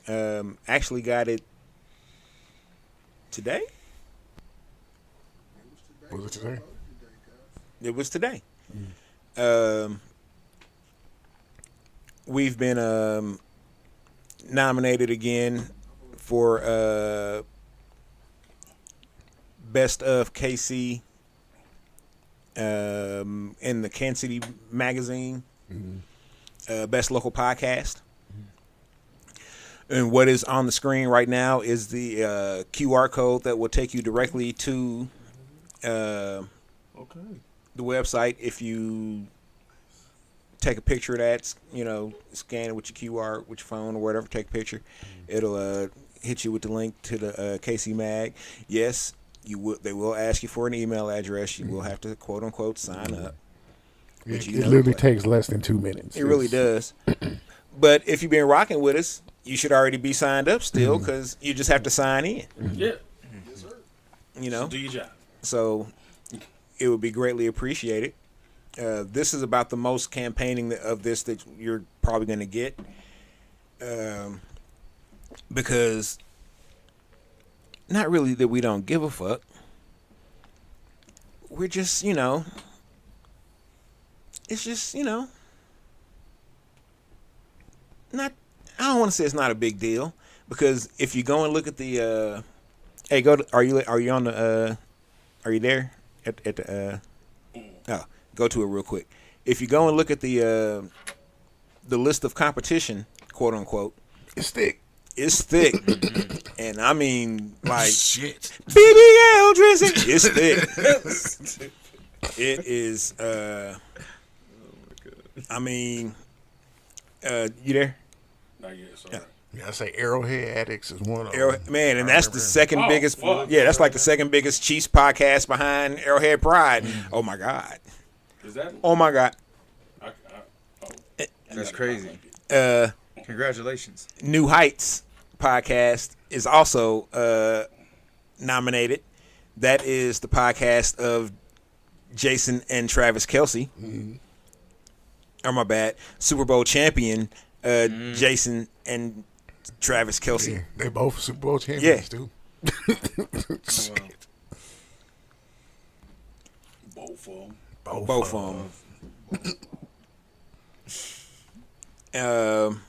Speaker 1: Actually got it today.
Speaker 4: Was it today?
Speaker 1: It was today. we've been nominated again for Best of KC in the Kansas City magazine, Best Local Podcast. And what is on the screen right now is the QR code that will take you directly to the website. If you take a picture of that, scan it with your QR, with your phone or whatever, take a picture. It'll hit you with the link to the KC Mag. Yes, they will ask you for an email address. You will have to, quote unquote, sign up.
Speaker 4: It literally takes less than 2 minutes.
Speaker 1: It really does. But if you've been rocking with us, you should already be signed up still, because you just have to sign in.
Speaker 2: Yeah.
Speaker 1: Do
Speaker 2: your job.
Speaker 1: So it would be greatly appreciated. This is about the most campaigning of this that you're probably going to get, because not really that we don't give a fuck. We're just, it's just, not. I don't want to say it's not a big deal, because if you go and look at the, are you on the, are you there at the, go to it real quick. If you go and look at the list of competition, quote unquote,
Speaker 4: it's thick.
Speaker 1: It's thick, and I mean, like,
Speaker 4: shit.
Speaker 1: BBL dressing. It's thick. It is. I mean, you there?
Speaker 2: Not yet, sorry.
Speaker 4: Yeah, I say Arrowhead Addicts is one of them.
Speaker 1: Man, and that's the second biggest.
Speaker 2: Fuck.
Speaker 1: Yeah, that's like the second biggest Chiefs podcast behind Arrowhead Pride. Oh my God.
Speaker 2: Is that?
Speaker 1: Oh my God.
Speaker 3: That's crazy. Congratulations.
Speaker 1: New Heights podcast is also nominated. That is the podcast of Jason and Travis Kelce. Oh, my bad. Super Bowl champion Jason and Travis Kelce.
Speaker 4: Yeah, they both Super Bowl champions, too.
Speaker 1: Both of them.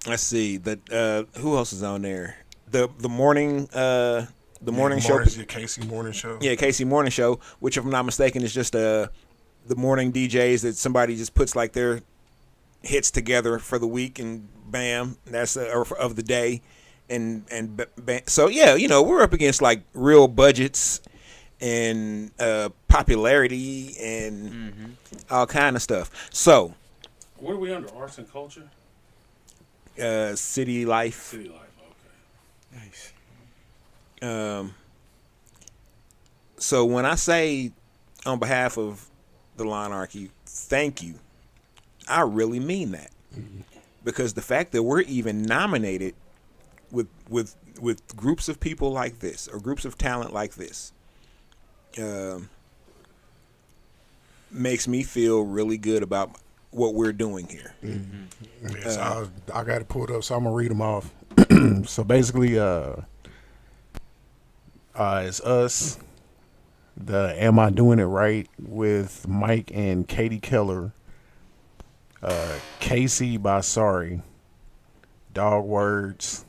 Speaker 1: Let's see. Who else is on there? The morning show.
Speaker 4: The Casey Morning Show.
Speaker 1: Yeah, Casey Morning Show, which, if I'm not mistaken, is just the morning DJs that somebody just puts like their hits together for the week, and bam, that's of the day, and so yeah, we're up against like real budgets and popularity and all kind of stuff. So,
Speaker 2: what are we under? Arts and culture.
Speaker 1: City Life.
Speaker 2: City Life. Okay.
Speaker 3: Nice.
Speaker 1: So when I say on behalf of the Lawnarchy, thank you, I really mean that, because the fact that we're even nominated with groups of people like this, or groups of talent like this, makes me feel really good about what we're doing here.
Speaker 4: Yes, I got it pulled up, so I'm gonna read them off. So basically, it's us. The Am I Doing It Right with Mike and Katie Keller. Casey by Sorry. Dog Words.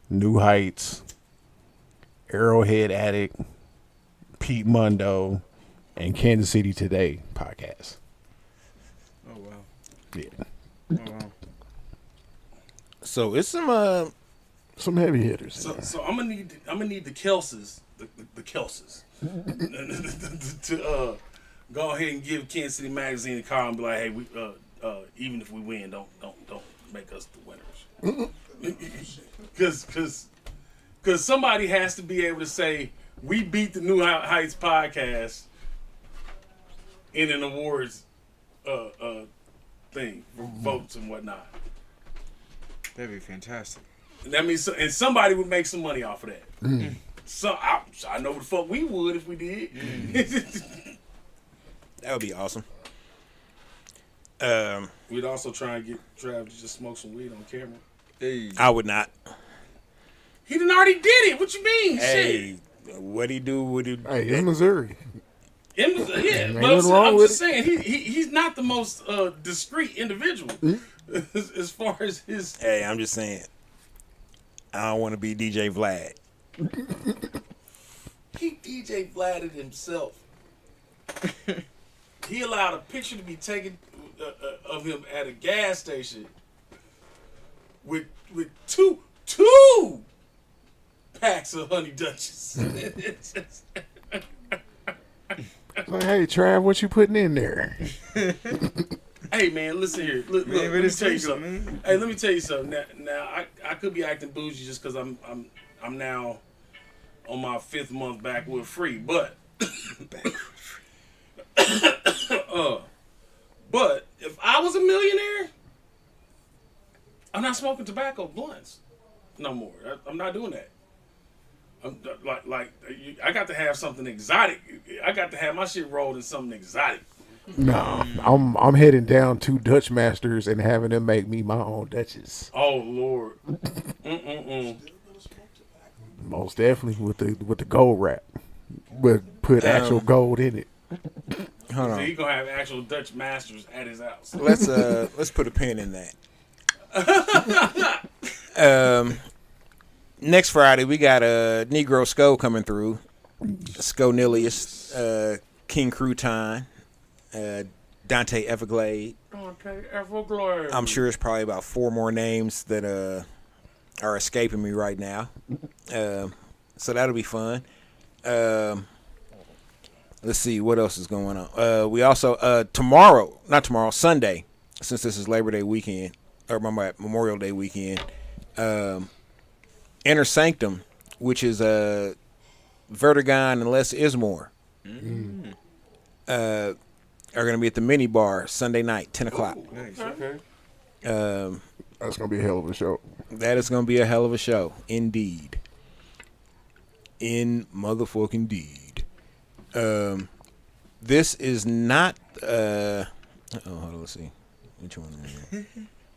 Speaker 4: New Heights. Arrowhead Addict. Pete Mundo. And Kansas City Today podcast.
Speaker 3: Oh wow.
Speaker 4: Yeah.
Speaker 3: Oh wow.
Speaker 1: So it's
Speaker 4: some heavy hitters.
Speaker 2: So I'm gonna need the Kelses, the Kelses, to go ahead and give Kansas City Magazine a call and be like, hey, we even if we win, don't make us the winners, because somebody has to be able to say we beat the New Heights podcast in an awards thing for votes and whatnot.
Speaker 3: That'd be fantastic.
Speaker 2: That means, and somebody would make some money off of that. So I know the fuck we would if we did.
Speaker 1: That would be awesome.
Speaker 2: We'd also try and get Trav to just smoke some weed on camera.
Speaker 3: Hey.
Speaker 1: I would not.
Speaker 2: He done already did it. What you mean?
Speaker 1: Hey, what'd he do?
Speaker 4: Hey, in Missouri.
Speaker 2: Yeah,
Speaker 4: Ain't
Speaker 2: but
Speaker 4: nothing wrong
Speaker 2: I'm
Speaker 4: with
Speaker 2: just saying he's not the most discreet individual. as far as his.
Speaker 1: Hey, I'm just saying. I don't want to be DJ Vlad.
Speaker 2: He DJ Vladed himself. He allowed a picture to be taken of him at a gas station with two packs of Honey Dutches. It's just-
Speaker 4: Like, hey, Trav, what you putting in there?
Speaker 2: Hey man, listen here. Look,
Speaker 3: Man,
Speaker 2: let
Speaker 3: but
Speaker 2: me
Speaker 3: it's
Speaker 2: tell you
Speaker 3: legal,
Speaker 2: something.
Speaker 3: man.
Speaker 2: Hey, let me tell you something. Now I could be acting bougie just because I'm now on my 5th month backwood free, but but if I was a millionaire, I'm not smoking tobacco blunts no more. I'm not doing that. I'm I got to have something exotic. I got to have my shit rolled in something exotic.
Speaker 4: No, I'm heading down to Dutch Masters and having them make me my own Dutches.
Speaker 2: Oh Lord.
Speaker 4: Most definitely with the gold wrap, but put actual gold in it.
Speaker 1: Hold
Speaker 2: So
Speaker 1: on.
Speaker 2: he gonna have actual Dutch masters at his house.
Speaker 1: Let's put a pin in that. Next Friday we got a Negro Sco coming through. Sconilius, King Crouton, Dante Everglade.
Speaker 2: Okay, Everglade.
Speaker 1: I'm sure it's probably about 4 more names that are escaping me right now. So that'll be fun. Let's see what else is going on. We also Sunday, since this is Labor Day weekend or Memorial Day weekend. Inner Sanctum, which is Vertigon and Les Ismore, are going to be at the Mini Bar Sunday night, 10 o'clock.
Speaker 3: Nice. Okay.
Speaker 4: That's gonna be a hell of a show.
Speaker 1: That is going to be a hell of a show, indeed. In motherfucking deed. This is not. Hold on, let's see. Which one?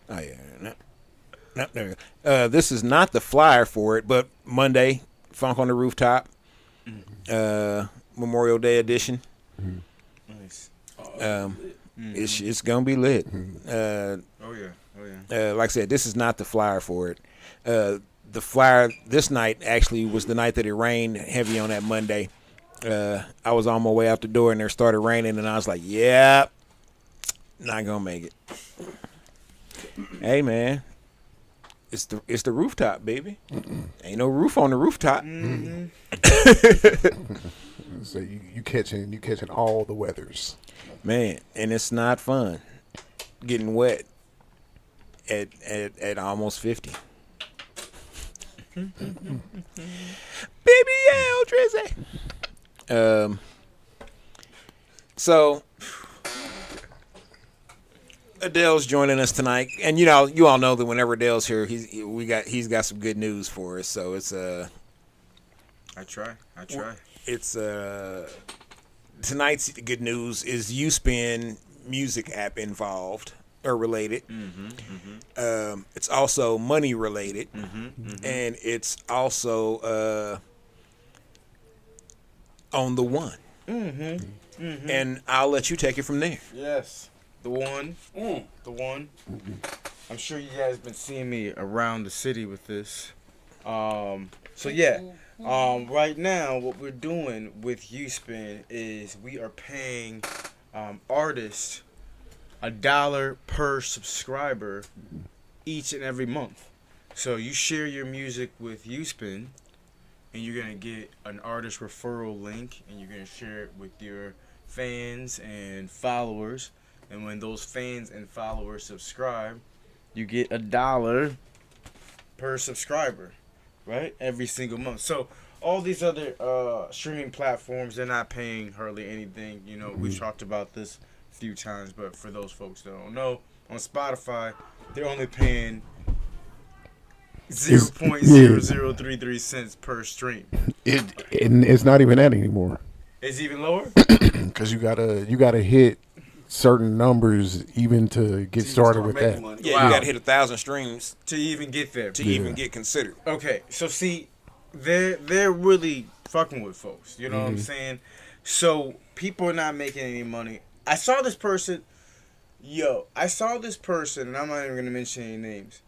Speaker 1: Oh yeah, no, there we go. This is not the flyer for it, but Monday, Funk on the Rooftop, Memorial Day edition.
Speaker 3: Nice.
Speaker 1: It's gonna be lit.
Speaker 3: Oh yeah.
Speaker 1: Like I said, this is not the flyer for it. The flyer this night actually was the night that it rained heavy on that Monday. I was on my way out the door and it started raining, and I was like, "Yeah, not gonna make it." Hey man, it's the rooftop, baby. Ain't no roof on the rooftop.
Speaker 4: So you catching all the weathers,
Speaker 1: Man, and it's not fun getting wet at almost 50. Baby L Drizzy. So Adell's joining us tonight, and you all know that whenever Adell's here, he's got some good news for us. So it's
Speaker 3: I try.
Speaker 1: It's tonight's good news is YouSpin music app involved or related. It's also money related, and it's also on the one. And I'll let you take it from there.
Speaker 3: Yes. The one. The one. I'm sure you guys been seeing me around the city with this. So yeah. Right now, what we're doing with YouSpin is we are paying artists $1 per subscriber each and every month. So you share your music with YouSpin, and you're gonna get an artist referral link, and you're gonna share it with your fans and followers. And when those fans and followers subscribe, you get $1 per subscriber. Right? Every single month. So all these other streaming platforms, they're not paying hardly anything. You know, we've talked about this a few times, but for those folks that don't know, on Spotify, they're only paying 0.0033 cents per stream.
Speaker 4: It's not even that anymore.
Speaker 3: It's even lower?
Speaker 4: Because you gotta hit certain numbers even to get started with that.
Speaker 2: Money.
Speaker 1: Yeah,
Speaker 3: Wow.
Speaker 1: you got to hit 1,000 streams
Speaker 3: To even get there.
Speaker 1: to even get considered.
Speaker 3: Okay, so see, they're really fucking with folks. You know what I'm saying? So people are not making any money. I saw this person Yo, I saw this person, and I'm not even gonna mention any names,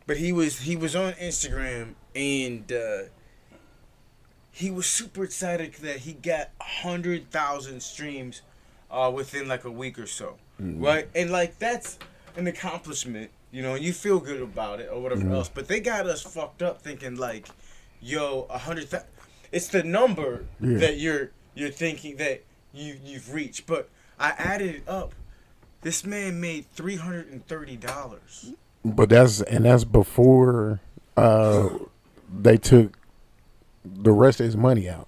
Speaker 3: but he was on Instagram, and he was super excited that he got 100,000 streams within like a week or so, right? And like that's an accomplishment, you know. You feel good about it or whatever else, but they got us fucked up thinking like, yo, 100,000. It's the number that you're thinking that you've reached, but I added it up. This man made $330.
Speaker 4: But that's before they took the rest of his money out.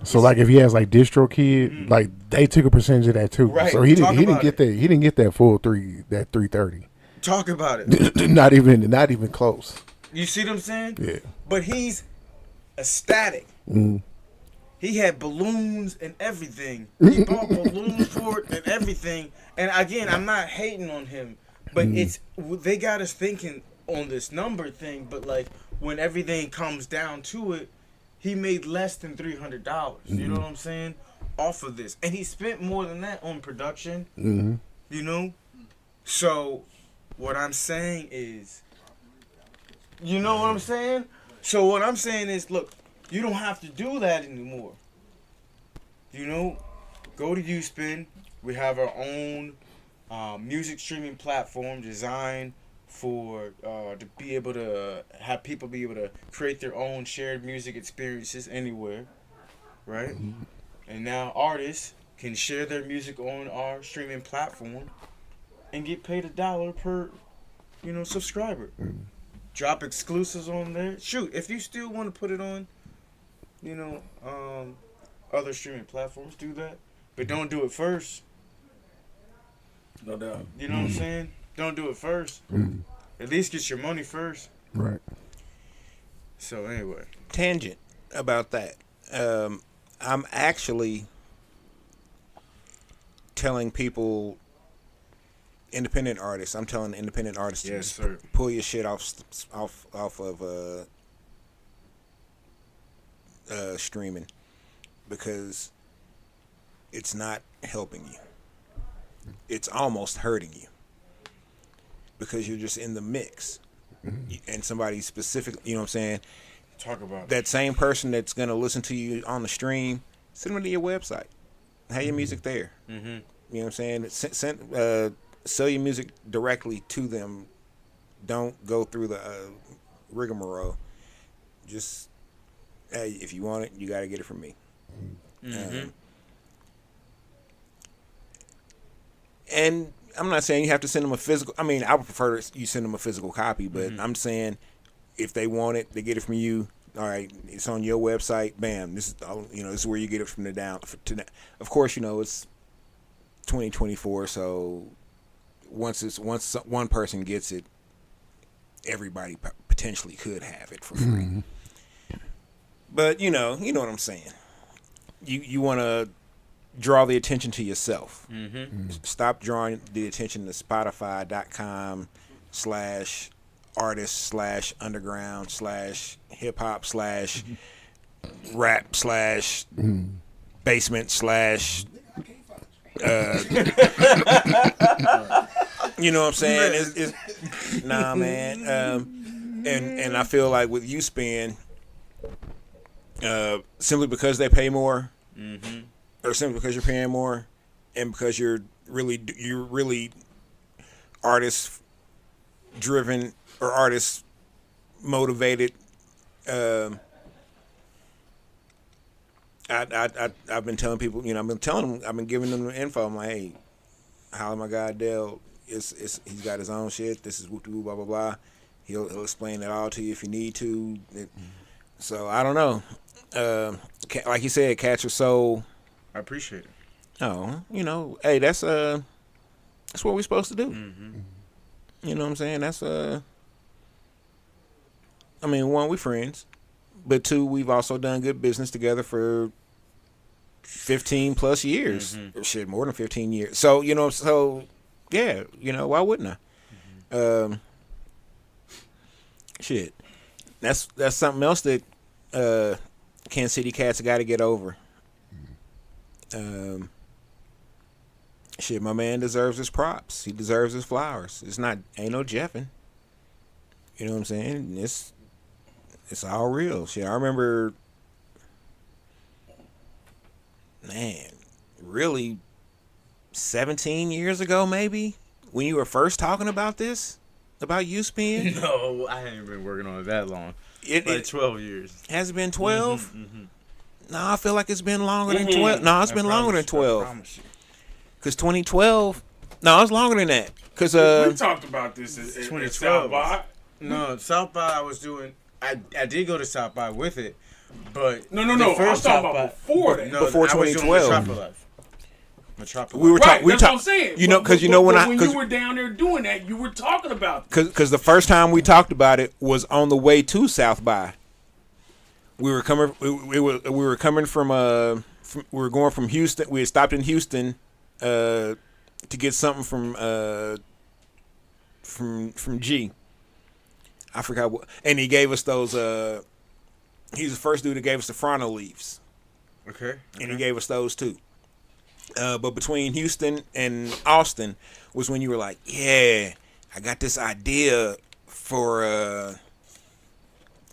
Speaker 4: So like if he has like DistroKid, like they took a percentage of that too.
Speaker 3: Right.
Speaker 4: So he
Speaker 3: Talk
Speaker 4: didn't
Speaker 3: about
Speaker 4: get
Speaker 3: it.
Speaker 4: that he didn't get that full 330.
Speaker 3: Talk about it.
Speaker 4: not even close.
Speaker 3: You see what I'm saying?
Speaker 4: Yeah.
Speaker 3: But he's ecstatic. He had balloons and everything. He bought balloons for it and everything. And again, I'm not hating on him, but they got us thinking on this number thing. But like when everything comes down to it, he made less than $300. You know what I'm saying? Off of this, and he spent more than that on production. You know, so what I'm saying is, you know what I'm saying? So what I'm saying is, look, you don't have to do that anymore. You know, go to YouSpin. We have our own music streaming platform designed for to be able to have people be able to create their own shared music experiences anywhere, right? And now artists can share their music on our streaming platform and get paid $1 per, you know, subscriber. Drop exclusives on there. Shoot, if you still want to put it on, you know, other streaming platforms, do that. But don't do it first.
Speaker 2: No doubt.
Speaker 3: You know what I'm saying? Don't do it first. At least get your money first.
Speaker 4: Right.
Speaker 3: So anyway.
Speaker 1: Tangent about that. I'm actually telling people, independent artists. I'm telling independent artists to
Speaker 3: Yes,
Speaker 1: just
Speaker 3: sir.
Speaker 1: pull your shit off of streaming, because it's not helping you. It's almost hurting you, because you're just in the mix, and somebody specific. You know what I'm saying?
Speaker 3: Talk about it.
Speaker 1: That same person that's gonna listen to you on the stream, send them to your website. Have your music there. You know what I'm saying? Sell your music directly to them. Don't go through the rigmarole. Just, hey, if you want it, you got to get it from me. And I'm not saying you have to send them a physical. I mean, I would prefer you send them a physical copy, but I'm saying if they want it, they get it from you. All right, it's on your website. Bam, this is this is where you get it from the down. Of course, it's 2024, so once one person gets it, everybody potentially could have it for free. But you know what I'm saying. You want to draw the attention to yourself. Stop drawing the attention to Spotify.com/artist/underground/hip-hop/rap/basement/ you know what I'm saying? It's nah, man. And I feel like with YouSpin, simply because they pay more, or simply because you're paying more, and because you're really artist driven or artist motivated. I've been telling people, I've been giving them the info. I'm like, hey, holler my guy Adell. He's got his own shit. This is woo blah blah blah. He'll explain it all to you if you need to. So I don't know. Like you said, catch your soul.
Speaker 3: I appreciate it.
Speaker 1: Oh, hey, that's what we're supposed to do. You know what I'm saying? That's I mean, one, we friends, but two, we've also done good business together for 15 plus years. Shit, more than 15 years. So yeah, why wouldn't I? Shit, that's something else that Kansas City cats got to get over. Shit, my man deserves his props. He deserves his flowers. Ain't no Jeffing. You know what I'm saying? It's all real. Shit, I remember, man, really 17 years ago maybe, when you were first talking about this, about YouSpin.
Speaker 3: No, I haven't been working on it that long.
Speaker 1: It
Speaker 3: 12 years.
Speaker 1: has it been 12? No, I feel like it's been longer than 12. No, it's been longer than 12. Because 2012, no, it's longer than that. Because
Speaker 2: we talked about this at
Speaker 3: 2012.
Speaker 2: South by.
Speaker 3: No, South by I was doing. I did go to South by with it, but
Speaker 2: No.
Speaker 3: the
Speaker 2: I'm
Speaker 3: first
Speaker 2: talking
Speaker 3: South
Speaker 2: about
Speaker 3: by-
Speaker 2: before that.
Speaker 3: No,
Speaker 1: Before
Speaker 3: I was doing
Speaker 1: 2012.
Speaker 3: Metropolis.
Speaker 1: we were
Speaker 2: Right,
Speaker 1: talking.
Speaker 2: that's what I'm saying.
Speaker 1: You know, because you know
Speaker 2: when
Speaker 1: when
Speaker 2: you were down there doing that, you were talking about.
Speaker 1: because the first time we talked about it was on the way to South by. We were coming. We were coming from we were going from Houston. We had stopped in Houston to get something from G. I forgot what, and he gave us those. He's the first dude that gave us the frontal leaves,
Speaker 3: Okay.
Speaker 1: and he gave us those too. But between Houston and Austin was when you were like, yeah, I got this idea for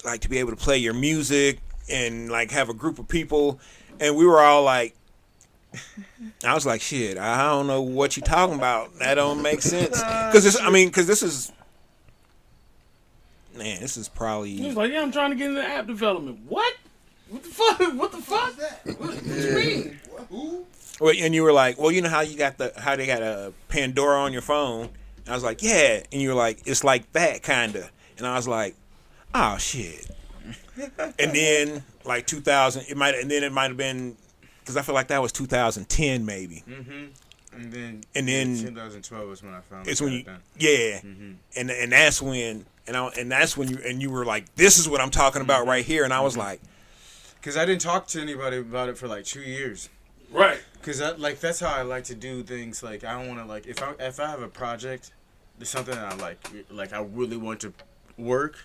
Speaker 1: like to be able to play your music and like have a group of people, and we were all like, I was like, shit, I don't know what you talking about. That don't make sense. Because this is, man, this is
Speaker 2: He
Speaker 1: probably.
Speaker 2: was like, "Yeah, I'm trying to get into app development." What? What the fuck? What the fuck? What you mean?
Speaker 5: Who?
Speaker 1: Well, and you were like, well, you know how they got a Pandora on your phone. And I was like, yeah, and you were like, it's like that kinda, and I was like, oh shit. And then like 2000, it might have been, because I feel like that was 2010 maybe.
Speaker 3: And then 2012 was when I found
Speaker 1: It's
Speaker 3: it
Speaker 1: when you,
Speaker 3: done.
Speaker 1: yeah, and that's when you were like, this is what I'm talking about right here, and I was like,
Speaker 3: Because I didn't talk to anybody about it for like 2 years.
Speaker 2: Right.
Speaker 3: Because that's how I like to do things. Like I don't want to like if I have a project, there's something that I like I really want to work.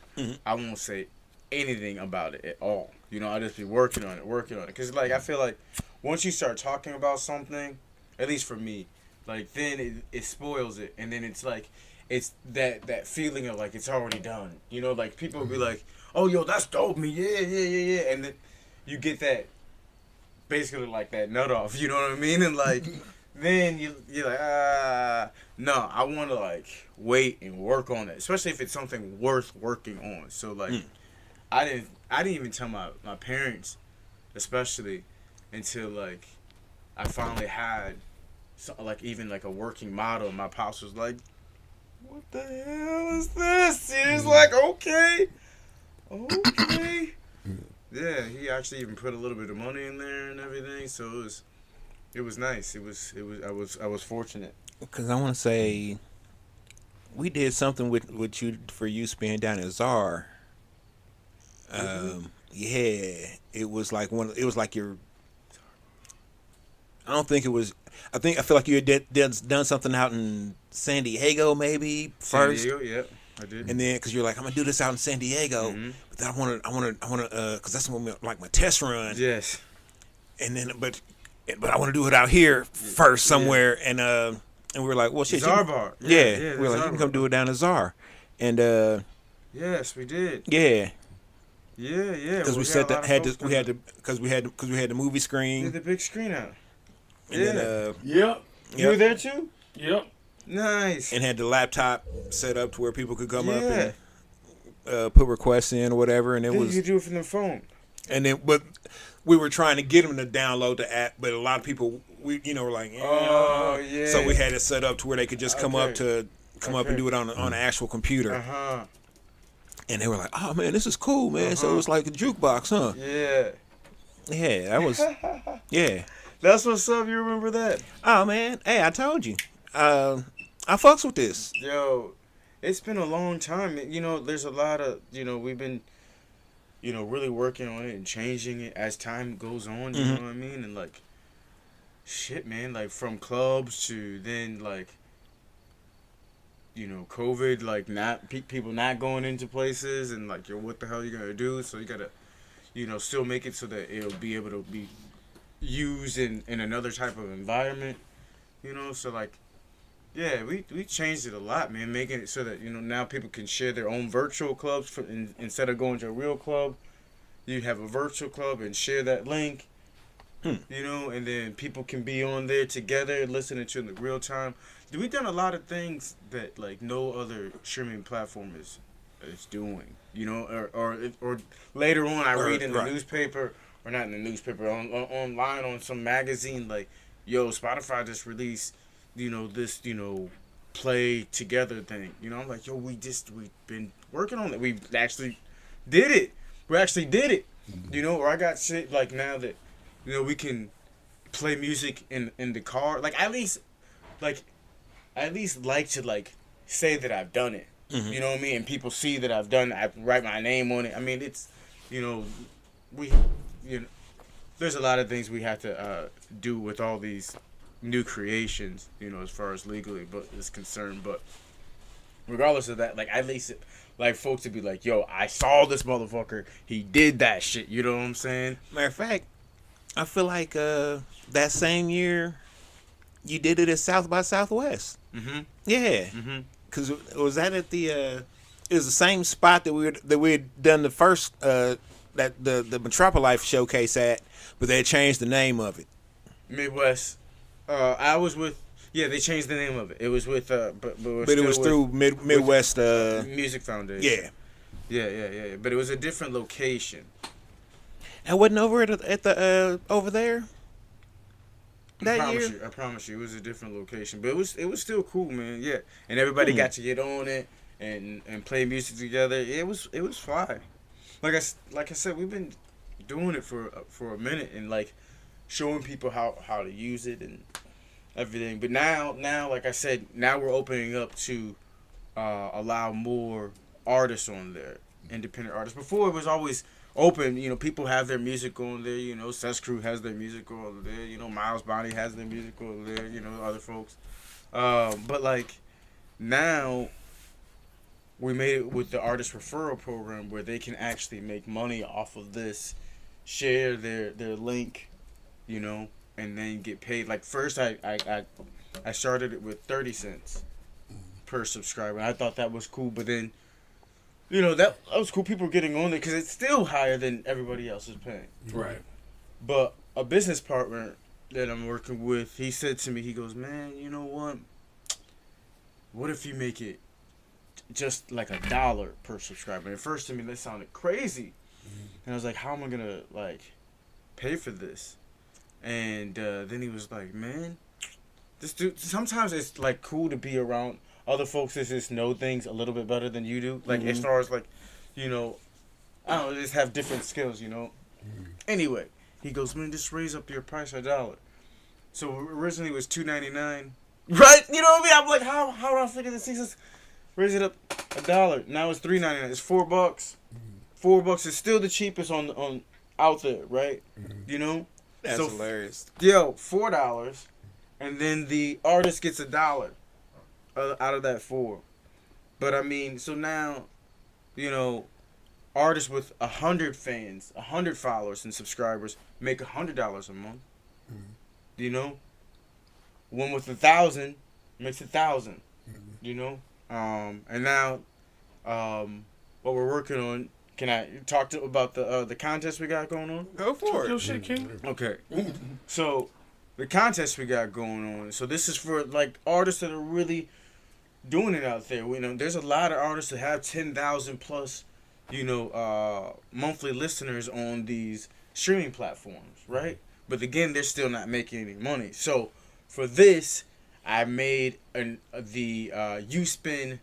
Speaker 3: I won't say anything about it at all. You know, I'll just be working on it. Because like I feel like once you start talking about something, at least for me, like then it spoils it, and then it's like it's that feeling of like it's already done. You know, like people will be like, "Oh, yo, that's dope, me, yeah," and then you get that. Basically like that nut off, you know what I mean? And like, then you're like, no, I want to like wait and work on it, especially if it's something worth working on. So like, I didn't even tell my parents, especially, until like, I finally had, like even like a working model. My pops was like, what the hell is this? He was like, okay. Yeah, he actually even put a little bit of money in there and everything, so it was nice. I was fortunate.
Speaker 1: because I want to say, we did something with you for YouSpin down at Czar. Yeah, it was like it was like your. I don't think it was. I feel like you had done something out in San Diego maybe first.
Speaker 3: San Diego, yep, I did.
Speaker 1: And then, because you're like, I'm gonna do this out in San Diego, but then I want to, because that's when like my test run.
Speaker 3: Yes.
Speaker 1: And then, but I want to do it out here first somewhere, and we were like, well, shit,
Speaker 3: Czar Bar.
Speaker 1: yeah, we were like,
Speaker 3: Czar
Speaker 1: you can
Speaker 3: Bar.
Speaker 1: come do it down at Czar, and
Speaker 3: Yes, we did.
Speaker 1: yeah,
Speaker 3: Yeah.
Speaker 1: because we had the movie screen,
Speaker 3: Did the big screen out.
Speaker 1: and then
Speaker 2: Yep.
Speaker 3: You were there too?
Speaker 2: Yep.
Speaker 3: Nice.
Speaker 1: and had the laptop set up to where people could come up
Speaker 3: Yeah.
Speaker 1: and put requests in or whatever, and it
Speaker 3: Then
Speaker 1: was.
Speaker 3: you could do it from the phone.
Speaker 1: And then, but we were trying to get them to download the app, but a lot of people, were like,
Speaker 3: Oh, yeah.
Speaker 1: So we had it set up to where they could just come up
Speaker 3: Okay.
Speaker 1: and do it on an actual computer.
Speaker 3: Uh-huh.
Speaker 1: And they were like, "Oh man, this is cool, man." So it was like a jukebox, huh?
Speaker 3: Yeah.
Speaker 1: Yeah, that was. Yeah.
Speaker 3: That's what's up. You remember that?
Speaker 1: Oh man, hey, I told you, I fucks with this.
Speaker 3: Yo, it's been a long time. You know, there's a lot of, we've been, really working on it and changing it as time goes on, you know what I mean? And, like, shit, man, like, from clubs to then, like, COVID, like, not people not going into places and, like, yo, what the hell you gonna do? So you gotta, still make it so that it'll be able to be used in another type of environment. You know, so like, yeah, we changed it a lot, man, making it so that now people can share their own virtual clubs instead of going to a real club. You have a virtual club and share that link. And then people can be on there together, listening to it in the real time. We've done a lot of things that like no other streaming platform is doing. Or later on, I read in the newspaper, or not in the newspaper, online on some magazine, like, yo, Spotify just released, this, play together thing. I'm like, yo, we've been working on it. We actually did it. Or I got shit like now that, we can play music in the car. Like, at least like to like say that I've done it.
Speaker 1: Mm-hmm.
Speaker 3: You know what I mean? And people see that I've done it. I write my name on it. I mean, it's, there's a lot of things we have to do with all these new creations, as far as legally is concerned. But regardless of that, like, at least like folks would be like, yo, I saw this motherfucker. He did that shit. You know what I'm saying?
Speaker 1: Matter of fact, I feel like that same year you did it at South by Southwest.
Speaker 3: Mm-hmm.
Speaker 1: Yeah.
Speaker 3: Mm-hmm.
Speaker 1: Cause was that at the? It was the same spot that we had done the first that the Metropolife showcase at, but they had changed the name of it.
Speaker 3: Midwest. I was with. Yeah, they changed the name of it. It was with. But
Speaker 1: it was through Midwest.
Speaker 3: Music Foundation.
Speaker 1: Yeah.
Speaker 3: Yeah. But it was a different location.
Speaker 1: I wasn't over at the over there.
Speaker 3: I promise you, it was a different location, but it was still cool, man. Yeah, and everybody got to get on it and play music together. It was fly. Like I said, we've been doing it for a minute and like showing people how to use it and everything. But now, like I said, now we're opening up to allow more artists on there, independent artists. Before it was always open, people have their music on there, Sess Crew has their music on there, Miles Bonnie has their music on there, other folks. But like now we made it with the artist referral program where they can actually make money off of this, share their link, and then get paid. Like first I started it with 30 cents per subscriber. I thought that was cool, but then that was cool. People were getting on there because it's still higher than everybody else is paying.
Speaker 2: Right.
Speaker 3: But a business partner that I'm working with, he said to me, he goes, man, you know what? What if you make it just like $1 per subscriber? And at first to me that sounded crazy. And I was like, how am I going to like pay for this? And then he was like, man, this dude, sometimes it's like cool to be around other folks that just know things a little bit better than you do. Like, as far as, like, I don't know, just have different skills, Anyway, he goes, man, just raise up your price $1. So, originally it was $2.99. Right? You know what I mean? I'm like, how do I figure this? He says, raise it up $1. Now it's $3.99. It's $4. $4 is still the cheapest on out there, right?
Speaker 1: That's
Speaker 3: so,
Speaker 1: hilarious.
Speaker 3: Yo, $4. And then the artist gets $1. Out of that 4. But I mean, so now, artists with 100 fans, 100 followers and subscribers make $100 a month. One with 1,000 makes 1,000. And now, what we're working on. Can I talk about the contest we got going on?
Speaker 1: Go for it.
Speaker 2: Your shit, King.
Speaker 3: Okay. So the contest we got going on. So this is for like artists that are really doing it out there. There's a lot of artists that have 10,000 plus, monthly listeners on these streaming platforms, right? But again, they're still not making any money. So for this, I made the YouSpin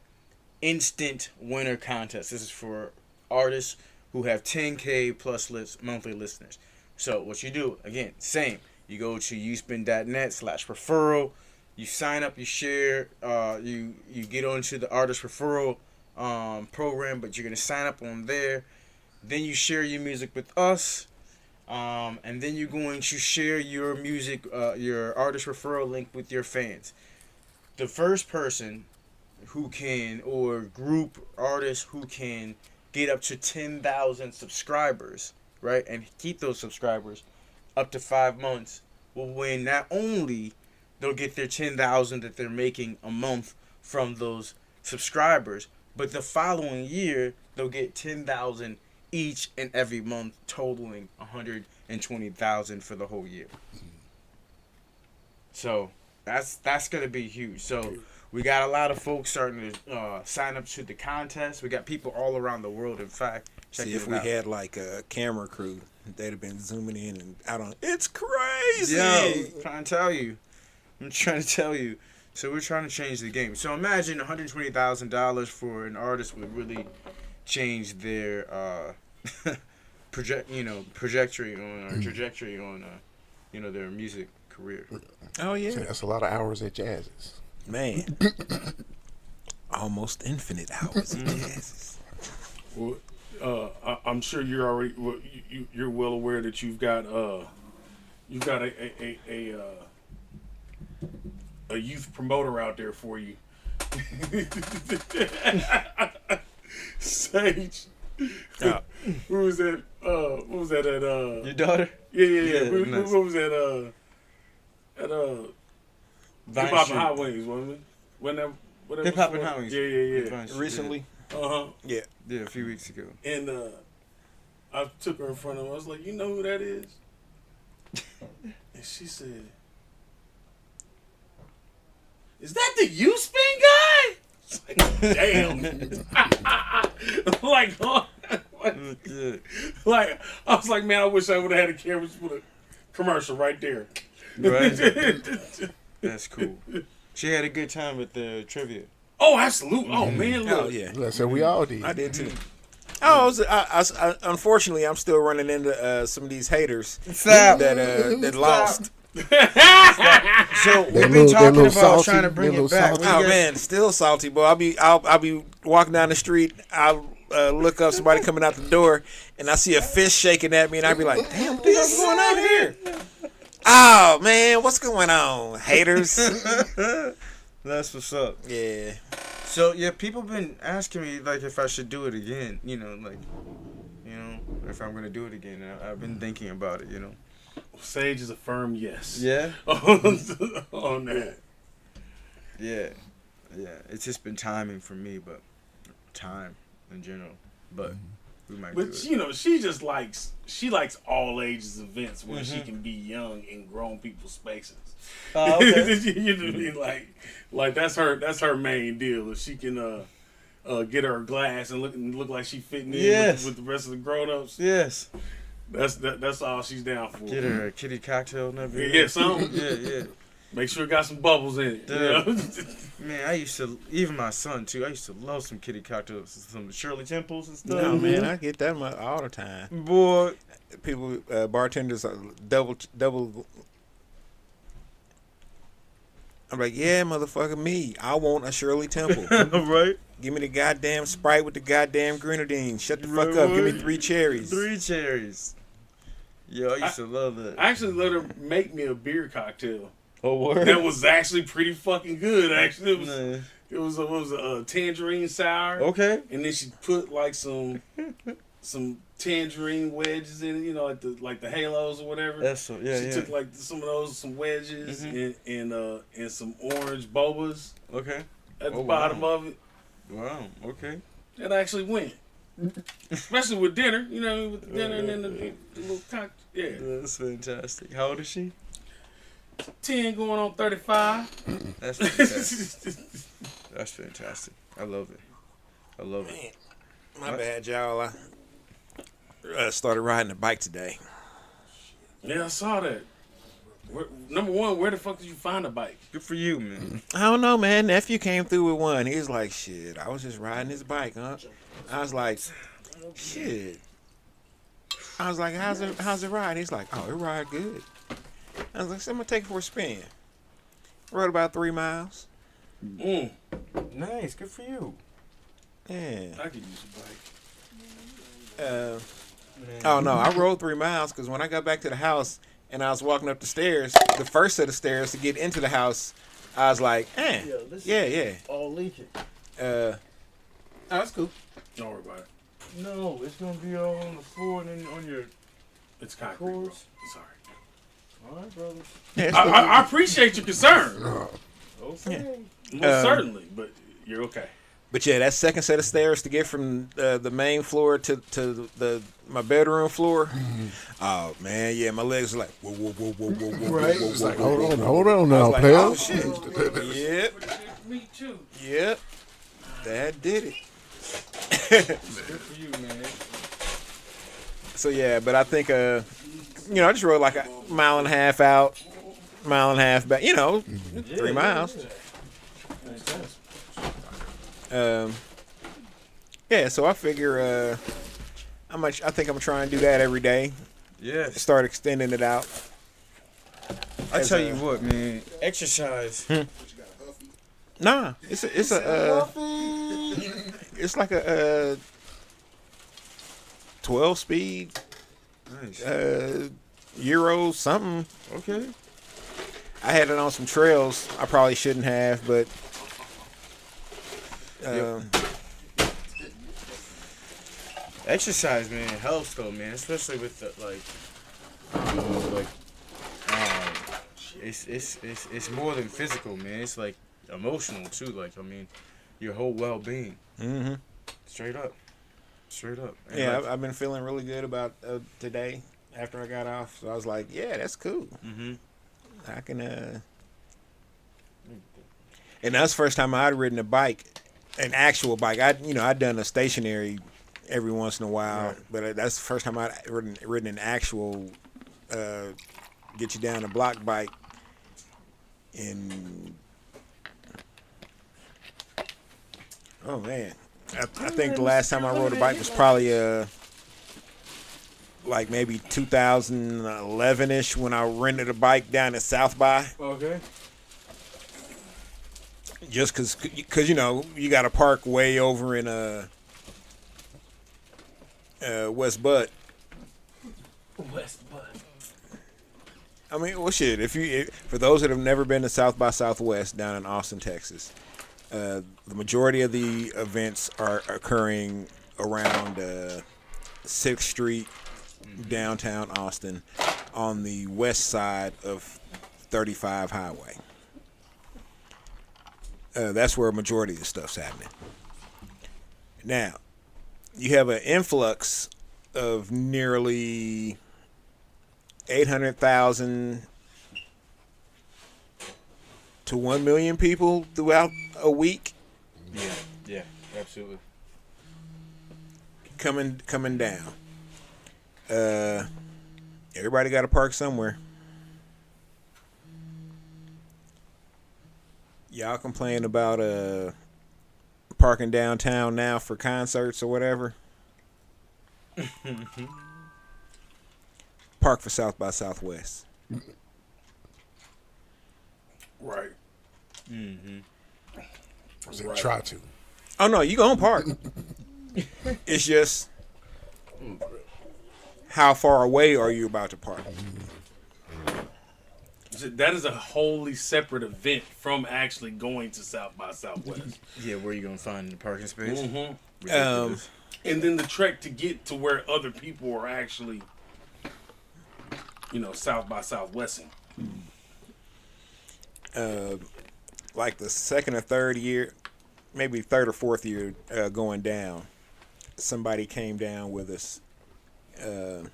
Speaker 3: Instant Winner Contest. This is for artists who have 10K plus monthly listeners. So what you do, again, same. You go to youspin.net/referral. You sign up, you share, you get onto the artist referral program, but you're going to sign up on there. Then you share your music with us, and then you're going to share your music, your artist referral link with your fans. The first person who can, or group artists who can get up to 10,000 subscribers, right, and keep those subscribers up to 5 months, will win not only they'll get their 10,000 that they're making a month from those subscribers. But the following year, they'll get 10,000 each and every month, totaling 120,000 for the whole year. So that's gonna be huge. So we got a lot of folks starting to sign up to the contest. We got people all around the world. In fact,
Speaker 1: See, if we had like a camera crew, they'd have been zooming in and out on. It's crazy.
Speaker 3: Yo, I'm trying to tell you. So we're trying to change the game. So imagine $120,000 for an artist would really change their trajectory on their music career.
Speaker 1: Oh yeah,
Speaker 4: So that's a lot of hours at Jazz's.
Speaker 1: man. Almost infinite hours of jazz.
Speaker 2: Well, I'm sure you're already you're well aware that you've got a youth promoter out there for you. Sage.
Speaker 1: Oh.
Speaker 2: Who was that? What was that at?
Speaker 3: Your daughter?
Speaker 2: Yeah.
Speaker 3: Nice.
Speaker 2: What was that? At Hip Hop and Hot Wings, wasn't it? When that?
Speaker 3: Hip Hop and Hot Wings.
Speaker 2: Yeah.
Speaker 1: Recently,
Speaker 2: Yeah.
Speaker 3: Yeah, a few weeks ago.
Speaker 2: And I took her in front of him. I was like, "You know who that is?" And she said, "Is that the YouSpin guy?" It's like, damn. Like, I was like, man, I wish I would have had a camera with a commercial right there.
Speaker 3: Right. That's cool. She had a good time with the trivia.
Speaker 2: Oh, absolutely. Oh, man, look.
Speaker 1: oh yeah,
Speaker 4: Like I said, we all did.
Speaker 1: I did too. Oh, I unfortunately, I'm still running into some of these haters
Speaker 3: Stop.
Speaker 1: that lost.
Speaker 3: So we've been talking about trying to bring it back.
Speaker 1: Oh man, still salty, boy. I'll be walking down the street. I'll look up somebody coming out the door, and I see a fish shaking at me, and I'll be like, "Damn, what the hell's going on here?" Oh man, what's going on, haters?
Speaker 3: That's what's up.
Speaker 1: Yeah.
Speaker 3: So yeah, people been asking me like if I should do it again. If I'm gonna do it again. I've been thinking about it.
Speaker 2: Sage is a firm yes.
Speaker 3: Yeah.
Speaker 2: On that.
Speaker 3: Yeah. It's just been timing for me, but time in general. But we might do
Speaker 2: But
Speaker 3: it.
Speaker 2: she likes all ages events where she can be young in grown people's spaces.
Speaker 3: Okay.
Speaker 2: You know what I mean? Like that's her main deal. If she can get her a glass and look like she fitting in
Speaker 3: Yes.
Speaker 2: with the rest of the grown ups.
Speaker 3: Yes.
Speaker 2: That's all she's down for.
Speaker 3: Get her a kitty cocktail and everything.
Speaker 2: Yeah, something.
Speaker 3: Yeah.
Speaker 2: Make sure it got some bubbles in it. You know?
Speaker 3: Man, I used to, even my son too, I used to love some kitty cocktails, some Shirley Temples and stuff.
Speaker 1: No man, I get that all the time.
Speaker 3: Boy.
Speaker 1: People, bartenders are double. I'm like, yeah, motherfucker, me. I want a Shirley Temple.
Speaker 3: Right?
Speaker 1: Give me the goddamn Sprite with the goddamn grenadine. Shut the fuck up. Give me 3 cherries.
Speaker 3: 3 cherries. Yo, I used to love that.
Speaker 2: I actually let her make me a beer cocktail.
Speaker 3: Oh, word?
Speaker 2: That was actually pretty fucking good. Actually,
Speaker 3: Nah.
Speaker 2: it was a tangerine sour.
Speaker 3: Okay.
Speaker 2: And then she put like some tangerine wedges in it, like the halos or whatever.
Speaker 3: That's so, yeah,
Speaker 2: She
Speaker 3: yeah.
Speaker 2: took like some of those, some wedges and some orange bobas
Speaker 3: Okay.
Speaker 2: at the
Speaker 3: Oh,
Speaker 2: bottom
Speaker 3: wow.
Speaker 2: of it.
Speaker 3: Wow, okay.
Speaker 2: That actually went. Especially with dinner, with the dinner and then the little cocktail. Yeah.
Speaker 3: That's fantastic. How old is she?
Speaker 2: 10 going on 35.
Speaker 3: That's fantastic. That's fantastic. I love it.
Speaker 1: Man, my bad, y'all. I started riding a bike today.
Speaker 2: Yeah, I saw that. Number one, where the fuck did you find a bike?
Speaker 3: Good for you, man.
Speaker 1: I don't know, man. Nephew came through with one. He's like, shit, I was just riding his bike, huh? I was like, shit. I was like, how's it ride? He's like, oh, it ride good. I was like, so I'm going to take it for a spin. Rode about 3 miles.
Speaker 3: Nice. Good for you.
Speaker 1: Yeah.
Speaker 2: I could use a bike.
Speaker 1: Oh, no. I rode 3 miles because when I got back to the house and I was walking up the stairs, the first set of stairs to get into the house, I was like, yeah.
Speaker 3: All leaking.
Speaker 1: Oh, that's cool.
Speaker 2: Don't worry about it.
Speaker 3: No, it's gonna be all on the floor and then on your
Speaker 2: It's concrete, bro.
Speaker 3: Course.
Speaker 2: Sorry.
Speaker 3: All right, brother.
Speaker 1: Yeah,
Speaker 2: I appreciate your concern.
Speaker 3: Okay.
Speaker 2: Most certainly, but you're okay.
Speaker 1: but yeah, that second set of stairs to get from the main floor to my bedroom floor. Oh man, yeah, my legs are like whoa, whoa, whoa, whoa, whoa, whoa,
Speaker 3: Right.
Speaker 1: whoa,
Speaker 4: It's
Speaker 1: whoa,
Speaker 4: like,
Speaker 1: whoa, whoa.
Speaker 4: hold on
Speaker 1: I
Speaker 4: now,
Speaker 1: was like,
Speaker 4: pal.
Speaker 1: oh shit. Yep,
Speaker 2: Me too.
Speaker 1: yep, that did it.
Speaker 3: Good for you, man.
Speaker 1: So yeah, but I think I just rode like a mile and a half out, mile and a half back. 3 miles. Yeah, so I figure I think I'm gonna try and do that every day.
Speaker 3: Yeah.
Speaker 1: Start extending it out.
Speaker 3: I
Speaker 1: As
Speaker 3: tell
Speaker 1: a-
Speaker 3: you what, man. Exercise.
Speaker 1: Nah, it's like a 12 speed
Speaker 3: Nice.
Speaker 1: Euro something.
Speaker 3: Okay.
Speaker 1: I had it on some trails I probably shouldn't have, but
Speaker 3: Exercise, man, helps though, man. Especially with the, it's more than physical, man. It's like emotional too. Like, I mean, your whole well-being.
Speaker 1: mm-hmm.
Speaker 3: Straight up. And
Speaker 1: Yeah,
Speaker 3: like,
Speaker 1: I've been feeling really good about today after I got off. So I was like, yeah, that's cool. I can. And that's the first time I'd ridden a bike, an actual bike. I'd done a stationary every once in a while,
Speaker 3: Right.
Speaker 1: but that's the first time I'd ridden an actual get you down the block bike. Oh man, I think the last time I rode a bike was probably like maybe 2011ish when I rented a bike down at South by.
Speaker 3: okay.
Speaker 1: Just cause you got to park way over in West Butt.
Speaker 2: West Butt.
Speaker 1: I mean, well, shit. For those that have never been to South by Southwest down in Austin, Texas, the majority of the events are occurring around 6th Street, downtown Austin, on the west side of 35 Highway. That's where a majority of the stuff's happening. Now, you have an influx of nearly 800,000 to 1 million people throughout a week
Speaker 3: Yeah, absolutely.
Speaker 1: coming down. Everybody got to park somewhere. Y'all complain about parking downtown now for concerts or whatever. Park for South by Southwest.
Speaker 2: Right.
Speaker 4: I said, try to.
Speaker 1: Oh no, you gonna park. It's just how far away are you about to park?
Speaker 2: That is a wholly separate event from actually going to South by Southwest.
Speaker 3: Yeah, where you gonna find the parking space?
Speaker 2: Ridiculous. And then the trek to get to where other people are actually, South by Southwesting.
Speaker 1: Like the second or third year, maybe third or fourth year going down, somebody came down with us, and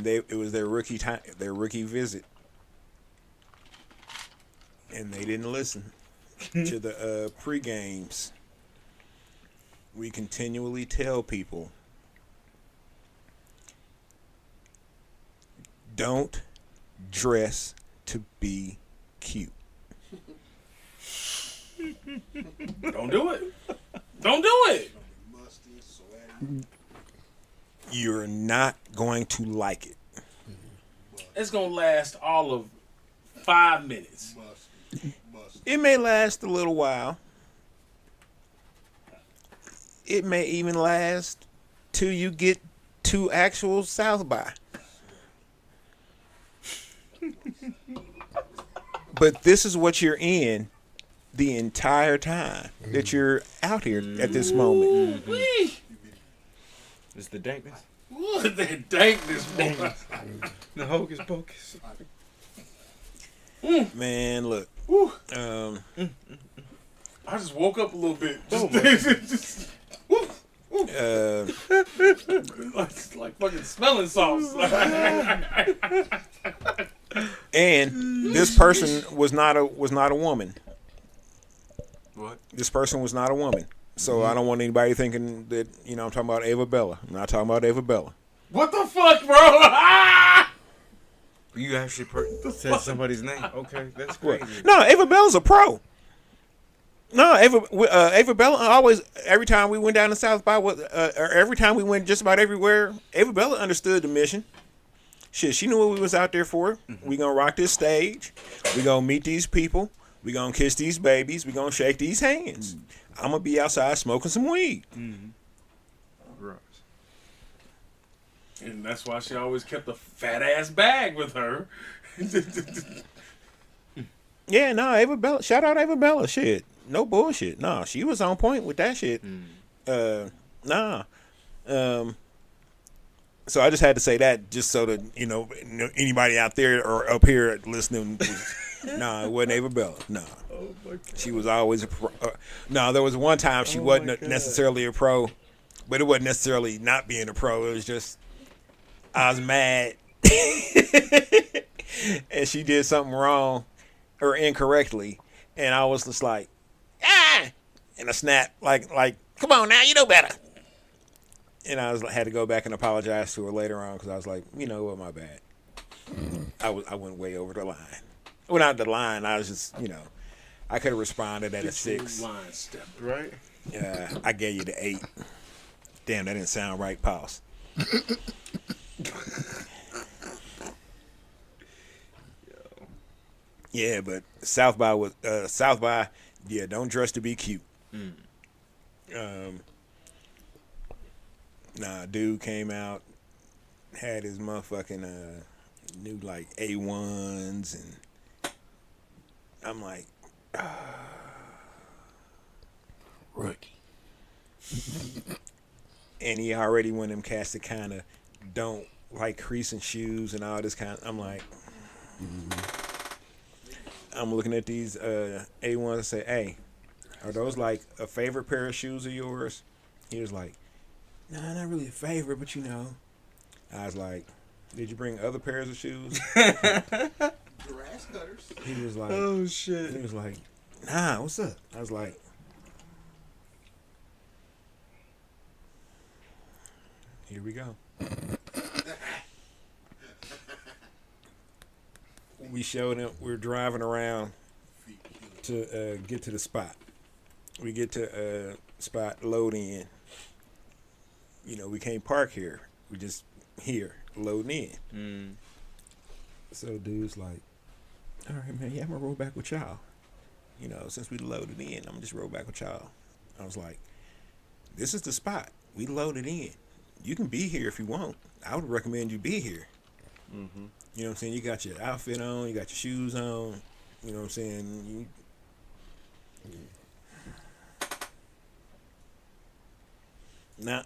Speaker 1: it was their rookie visit, and they didn't listen to the pre-games. We continually tell people, don't dress to be cute.
Speaker 2: Don't do it. Don't do it.
Speaker 5: Musty, sweaty.
Speaker 1: You're not going to like it.
Speaker 2: It's going to last all of 5 minutes.
Speaker 5: Musty.
Speaker 1: It may last a little while. It may even last till you get to actual South by. But this is what you're in the entire time that you're out here at this moment.
Speaker 2: Wee.
Speaker 3: It's the dankness.
Speaker 2: What that dankness, boy.
Speaker 3: The hocus pocus.
Speaker 1: Man, look.
Speaker 2: I just woke up a little bit. Like fucking smelling sauce.
Speaker 1: And this person was not a woman.
Speaker 3: What?
Speaker 1: This person was not a woman. So I don't want anybody thinking that, I'm talking about Ava Bella. I'm not talking about Ava Bella.
Speaker 2: What the fuck, bro?
Speaker 3: You actually said somebody's name. Okay, that's crazy.
Speaker 1: No, Ava Bella's a pro. No, Ava Bella always, every time we went down to South by, or every time we went just about everywhere, Ava Bella understood the mission. Shit, she knew what we was out there for. We gonna rock this stage. We gonna meet these people. We gonna kiss these babies. We gonna shake these hands. I'm gonna be outside smoking some weed.
Speaker 3: Gross.
Speaker 2: And that's why she always kept a fat ass bag with her.
Speaker 1: Yeah, no, Ava Bella. Shout out Ava Bella. Shit, no bullshit. Nah, she was on point with that shit. Nah. So I just had to say that just so that anybody out there or up here listening. Nah, it wasn't Ava Bella. Nah.
Speaker 3: Oh my God.
Speaker 1: She was always a pro. No, there was one time she wasn't necessarily a pro, but it wasn't necessarily not being a pro. It was just I was mad, and she did something wrong or incorrectly, and I was just like, and I snapped like, come on now, you know better. And I had to go back and apologize to her later on because I was like, what, my bad. I went way over the line. Well, not the line. I was just, I could have responded at a 6.
Speaker 2: Line step.
Speaker 3: Right?
Speaker 1: I gave you the 8. Damn, that didn't sound right. Pause. Yeah, but South by was yeah. Don't dress to be cute. Nah, dude came out, had his motherfucking new like A1s, and I'm like,
Speaker 4: Rookie.
Speaker 1: and he already one of them cats that kind of don't like creasing shoes and all this kind. I'm like, I'm looking at these A1s and say, hey, are those like a favorite pair of shoes of yours? He was like, nah, not really a favorite, but I was like, did you bring other pairs of shoes?
Speaker 5: Grass cutters.
Speaker 1: He was like,
Speaker 3: Oh shit.
Speaker 1: he was like, nah, what's up? I was like, here we go. We showed him, we're driving around to get to the spot. We get to spot, load in. We can't park here. We just here, loading in. So dude's like, all right, man, yeah, I'm gonna roll back with y'all. Since we loaded in, I'm gonna just roll back with y'all. I was like, this is the spot. We loaded in. You can be here if you want. I would recommend you be here.
Speaker 3: Mm-hmm.
Speaker 1: You know what I'm saying? You got your outfit on, you got your shoes on. You know what I'm saying? Now,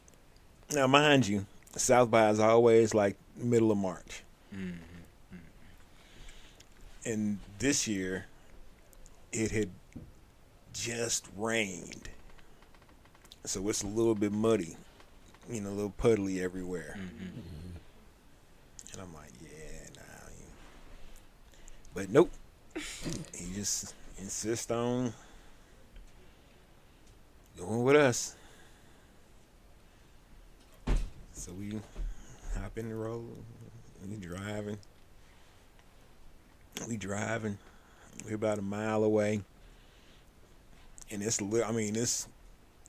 Speaker 1: mind you, South by is always like middle of March. And this year, it had just rained. So it's a little bit muddy, a little puddly everywhere. And I'm like, yeah, nah. But nope. He just insists on going with us. So we hop in the road. We driving. We're about a mile away. And this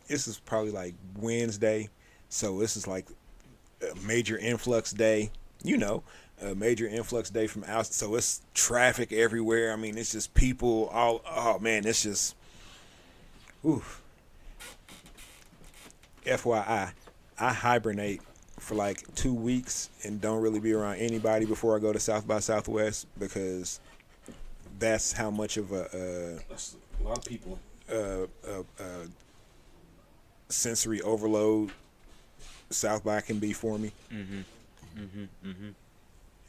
Speaker 1: is probably like Wednesday. So this is like a major influx day. A major influx day from out. So it's traffic everywhere. It's just people all. Oh man, it's just. Oof. FYI, I hibernate for like 2 weeks and don't really be around anybody before I go to South by Southwest because that's how much of
Speaker 2: That's a lot of people.
Speaker 1: Sensory overload South by can be for me.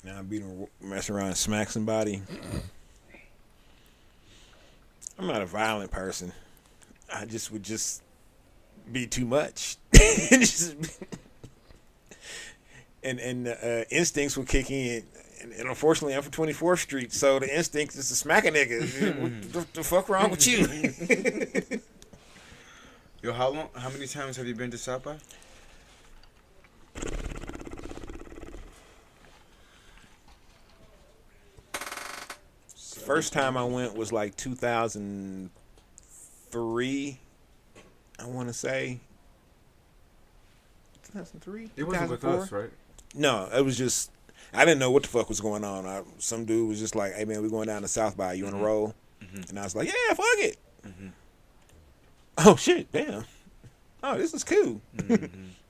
Speaker 1: Now I'm being mess around and smack somebody. I'm not a violent person. I just would just be too much. and instincts would kick in. And unfortunately, I'm from 24th Street, so the instinct is to smack a nigga. What the fuck wrong with you?
Speaker 3: Yo, how many times have you been to South by?
Speaker 1: First time I went was like 2003. I want to say 2003.
Speaker 3: It wasn't with
Speaker 1: 2004?
Speaker 3: us, right?
Speaker 1: No, it was just I didn't know what the fuck was going on. Some dude was just like, "Hey man, we're going down to South by. You on a roll?" And I was like, "Yeah, fuck it." Oh shit, damn. Oh, this is cool.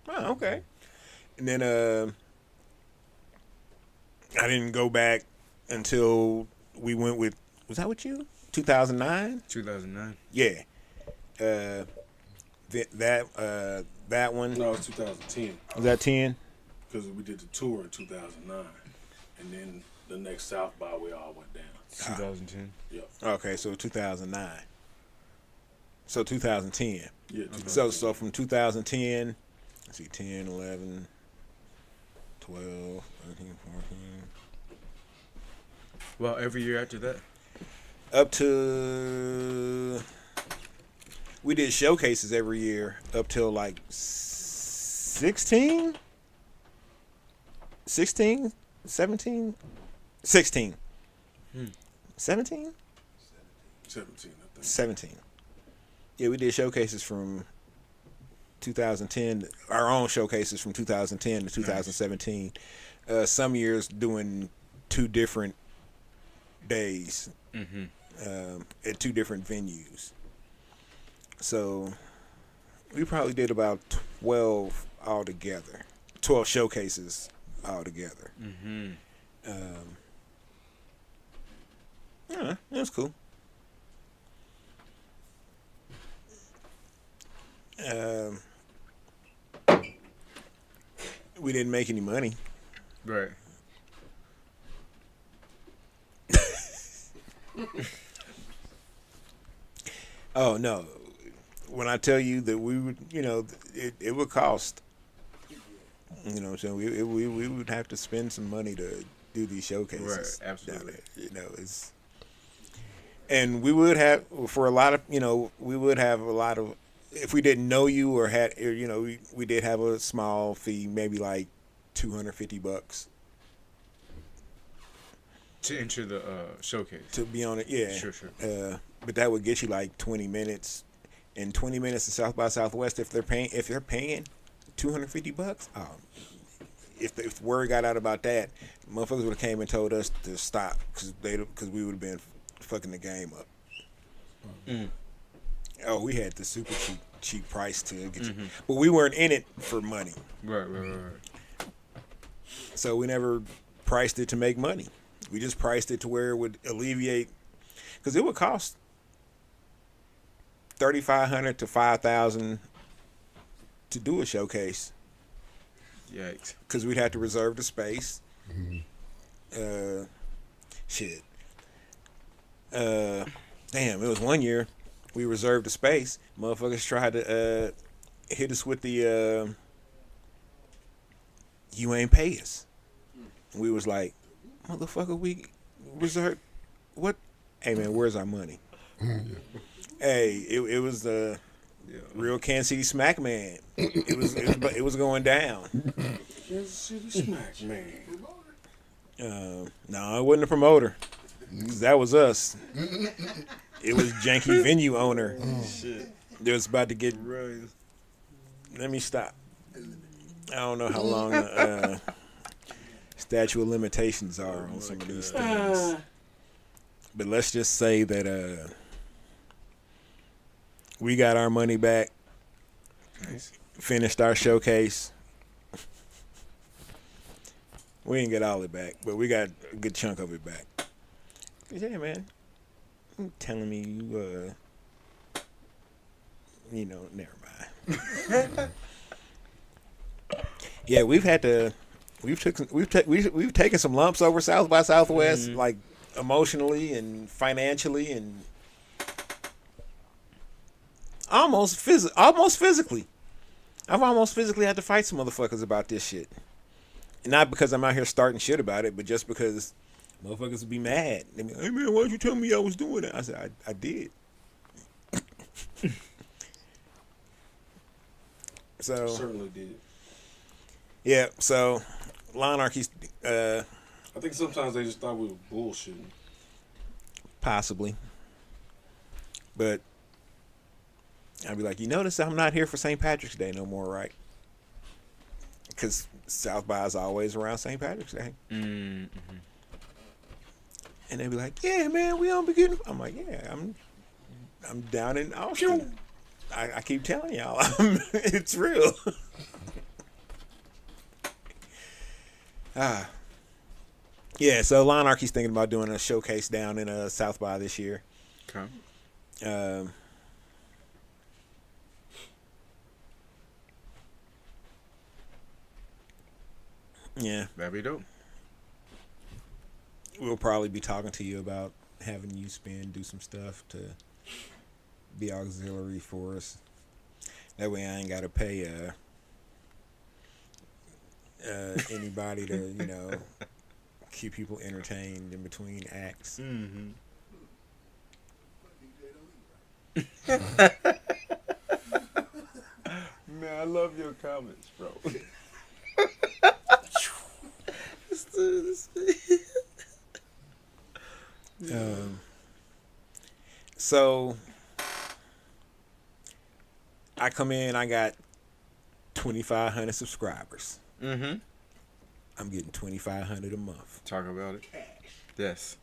Speaker 1: Oh, okay. And then I didn't go back until we went with. Was that with you? 2009.
Speaker 3: 2009.
Speaker 1: Yeah. That one.
Speaker 2: No, it's 2010
Speaker 1: Was that 10?
Speaker 2: because we did the tour in 2009, and then the next South by we all went down.
Speaker 3: 2010.
Speaker 2: Yep.
Speaker 1: Okay, so 2009. So 2010.
Speaker 2: Yeah.
Speaker 1: So from 2010, let's see, 10, 11, 12, 13, 14.
Speaker 3: Well, every year after that.
Speaker 1: Up to we did showcases every year up till like 16, 17, 17, 17,
Speaker 2: 17, I think.
Speaker 1: 17. Yeah, we did showcases from 2010, our own showcases from 2010 to 2017. Some years doing 2 different days at 2 different venues. So we probably did about 12 altogether, 12 showcases altogether. Yeah, it was cool. We didn't make any money.
Speaker 3: Right.
Speaker 1: Oh no! When I tell you that we would, it would cost. You know, so we would have to spend some money to do these showcases.
Speaker 3: Right, absolutely.
Speaker 1: Down there, it's, and we would have for a lot of, we would have a lot of. If we didn't know you or had, we did have a small fee, maybe like $250
Speaker 3: To enter the showcase.
Speaker 1: to be on it. Yeah,
Speaker 3: Sure.
Speaker 1: But that would get you like 20 minutes, and 20 minutes to South by Southwest. If they're paying $250, if word got out about that, motherfuckers would have came and told us to stop because we would have been fucking the game up. Oh, we had the super cheap price to get you, but we weren't in it for money.
Speaker 3: Right.
Speaker 1: So we never priced it to make money. We just priced it to where it would alleviate, because it would cost $3,500 to $5,000 to do a showcase.
Speaker 3: Yikes.
Speaker 1: Because we'd have to reserve the space. Shit. Damn, it was one year we reserved the space. Motherfuckers tried to hit us with the you ain't pay us. We was like, motherfucker, we reserved what? Hey man, where's our money? Hey, it was the real Kansas City Smack Man. It was going down.
Speaker 2: Kansas City Smack Man.
Speaker 1: No, it wasn't a promoter. That was us. It was janky venue owner.
Speaker 3: Shit.
Speaker 1: They was about to get.
Speaker 3: Right.
Speaker 1: Let me stop. I don't know how long the statute of limitations are on some of these things. But let's just say that we got our money back.
Speaker 3: Nice.
Speaker 1: Finished our showcase. We didn't get all it back, but we got a good chunk of it back. Yeah, man. You telling me never mind. Yeah, we've had to we've taken some lumps over South by Southwest, like emotionally and financially and almost physically. I've almost physically had to fight some motherfuckers about this shit. And not because I'm out here starting shit about it, but just because motherfuckers would be mad. They be, hey man, why'd you tell me I was doing that? I said, I did. So
Speaker 2: Certainly did.
Speaker 1: yeah, so Lawnarchy's
Speaker 2: I think sometimes they just thought we were bullshitting.
Speaker 1: possibly. But I'd be like, you notice I'm not here for St. Patrick's Day no more, right? Because South by is always around St. Patrick's Day.
Speaker 3: Mm-hmm.
Speaker 1: And they'd be like, yeah, man, we don't be getting... I'm like, yeah, I'm down in Austin. I keep telling y'all, it's real. Yeah, so Lawnarchy's thinking about doing a showcase down in South by this year.
Speaker 3: Okay.
Speaker 1: Yeah,
Speaker 3: That'd be dope.
Speaker 1: we'll probably be talking to you about having YouSpin do some stuff to be auxiliary for us. That way I ain't got to pay anybody to, keep people entertained in between acts.
Speaker 3: Mm-hmm. Man, I love your comments, bro.
Speaker 1: So I come in, I got 2,500 subscribers.
Speaker 3: Mm-hmm.
Speaker 1: I'm getting 2,500 a month.
Speaker 3: Talk about it. Yes.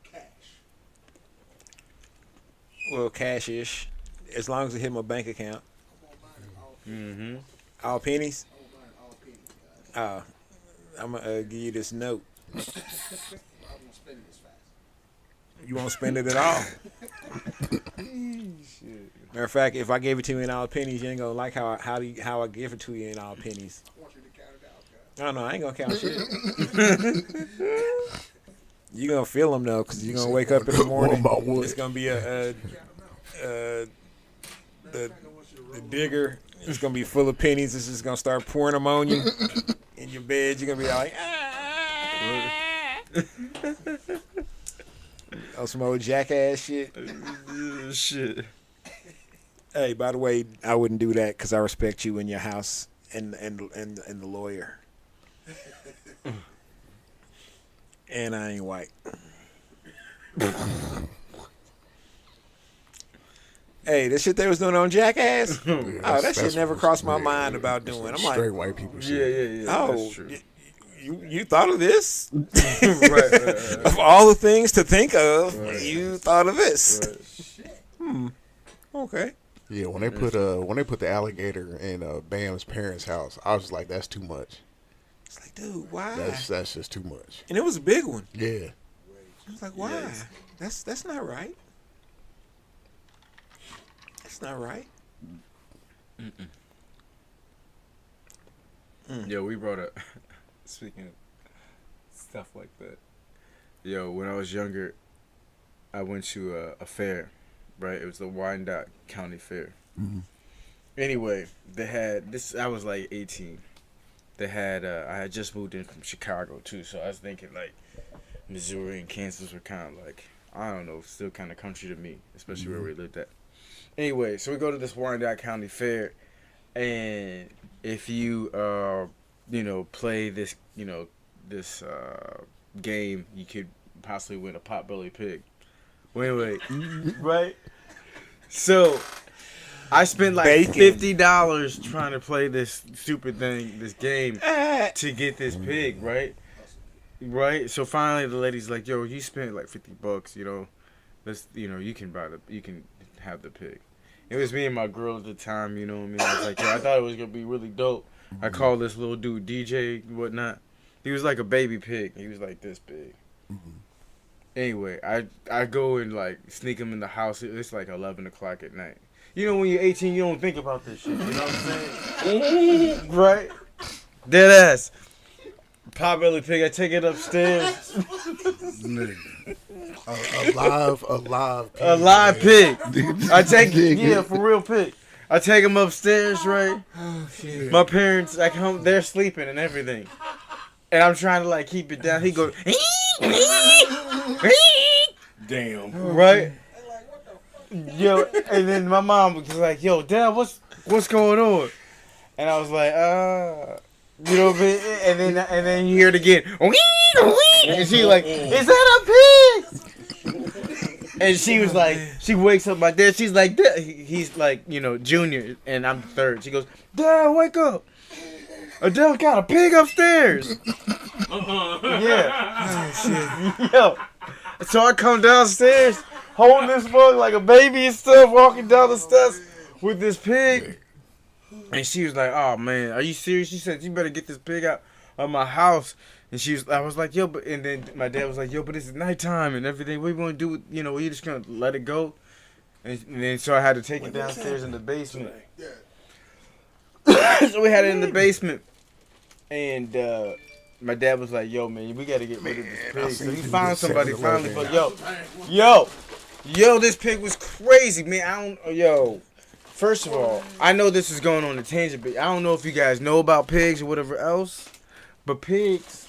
Speaker 1: Well, cash-ish, as long as it hit my bank account.
Speaker 3: Mm-hmm.
Speaker 1: All pennies? I'm going to give you this note. You won't spend it at all. Matter of fact, if I gave it to you in all pennies, you ain't gonna like how I give it to you in all pennies. I don't know. I ain't gonna count shit. You gonna feel them though, cause you're gonna wake up in the morning. It's gonna be the digger. It's gonna be full of pennies. It's just gonna start pouring them on you in your bed. You're gonna be like, oh, some old jackass shit.
Speaker 3: Shit.
Speaker 1: Hey, by the way, I wouldn't do that because I respect you and your house and the lawyer. And I ain't white. Hey, this shit they was doing on Jackass. That shit never crossed my mind about doing. I'm like,
Speaker 4: straight white people shit.
Speaker 3: Yeah.
Speaker 1: oh,
Speaker 3: That's true.
Speaker 1: you thought of this?
Speaker 3: right.
Speaker 1: Of all the things to think of, you thought of this.
Speaker 3: Right.
Speaker 1: Okay.
Speaker 4: Yeah, when they put the alligator in Bam's parents' house, I was like, that's too much.
Speaker 1: It's like, dude, why?
Speaker 4: That's just too much.
Speaker 1: And it was a big one.
Speaker 4: Yeah.
Speaker 1: I was like, why?
Speaker 3: Yes.
Speaker 1: That's not right. That's not right.
Speaker 3: Yo, we brought up. Speaking of stuff like that. Yo, when I was younger, I went to a fair, right? It was the Wyandotte County Fair.
Speaker 4: Mm-hmm.
Speaker 3: Anyway, they had this. I was like 18. They had. I had just moved in from Chicago too, so I was thinking like Missouri and Kansas were kind of like, I don't know, still kind of country to me, especially where we lived at. Anyway, so we go to this Wyandotte County Fair, and if you play this this game, you could possibly win a potbelly pig. Wait, right? So I spent like $50 trying to play this stupid thing, this game, to get this pig, right? Right. So finally, the lady's like, "Yo, you spent like $50, let's, you can have the pig." It was me and my girl at the time, you know what I mean? I was like, yo, I thought it was gonna be really dope. I called this little dude DJ and whatnot. He was like a baby pig. He was like this big.
Speaker 4: Mm-hmm.
Speaker 3: Anyway, I go and like sneak him in the house. It's like 11 o'clock at night. You know, when you're 18, you don't think about this shit. You know what I'm saying? Right? Dead ass. Potbelly pig. I take it upstairs.
Speaker 4: Nigga. A live pig.
Speaker 3: A live pig. I take for real pig. I take him upstairs, right?
Speaker 5: Oh shit.
Speaker 3: My parents, like, they're sleeping and everything, and I'm trying to like keep it down. He goes,
Speaker 2: Damn.
Speaker 3: right? Yo, and then my mom was like, "Yo, Dad, what's going on?" And I was like, you know what I mean? And then you hear it again, and she's like, "Is that a pig?" And she was like, she wakes up my dad. She's like, Dad. He's like, you know, junior, and I'm third. She goes, "Dad, wake up! Adell got a pig upstairs." Yeah.
Speaker 5: Oh shit.
Speaker 3: Yo. So I come downstairs, holding this mug like a baby and stuff, walking down the steps with this pig. And she was like, "Oh man, are you serious?" She said, "You better get this pig out of my house." And I was like, "Yo," but and then my dad was like, "Yo, but it's nighttime and everything. What are you gonna do? You know, you just gonna let it go?" And then so I had to take it downstairs in the basement. So we had it in the basement, and my dad was like, "Yo, man, we gotta get rid of this pig." So he found somebody finally. But yo, this pig was crazy, man. First of all, I know this is going on a tangent, but I don't know if you guys know about pigs or whatever else. But pigs,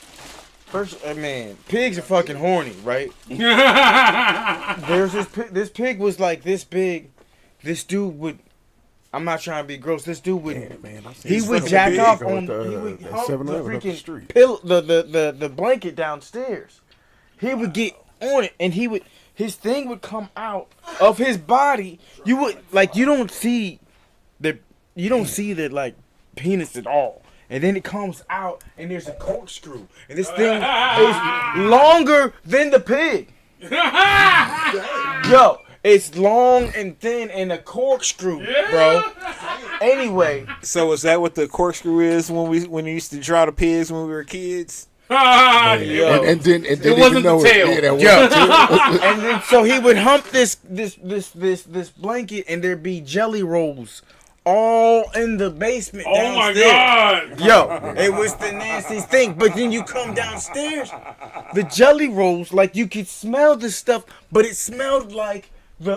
Speaker 3: pigs are fucking horny, right? There's this pig was like this big. This dude would, I'm not trying to be gross. This dude would, he would jack off on, he would hump the freaking pillow, the blanket downstairs. He would get on it, and his thing would come out of his body. You would you don't see the like penis at all. And then it comes out, and there's a corkscrew, and this thing is longer than the pig. Yo, it's long and thin, and a corkscrew, bro. Anyway,
Speaker 1: So is that what the corkscrew is when we used to draw the pigs when we were kids?
Speaker 3: yo.
Speaker 4: And then
Speaker 2: It wasn't the tail.
Speaker 3: And then so he would hump this blanket, and there'd be jelly rolls all in the basement.
Speaker 2: Oh my
Speaker 3: downstairs.
Speaker 2: God.
Speaker 3: Yo, it was the nastiest thing. But then you come downstairs, the jelly rolls, like you could smell this stuff, but it smelled like the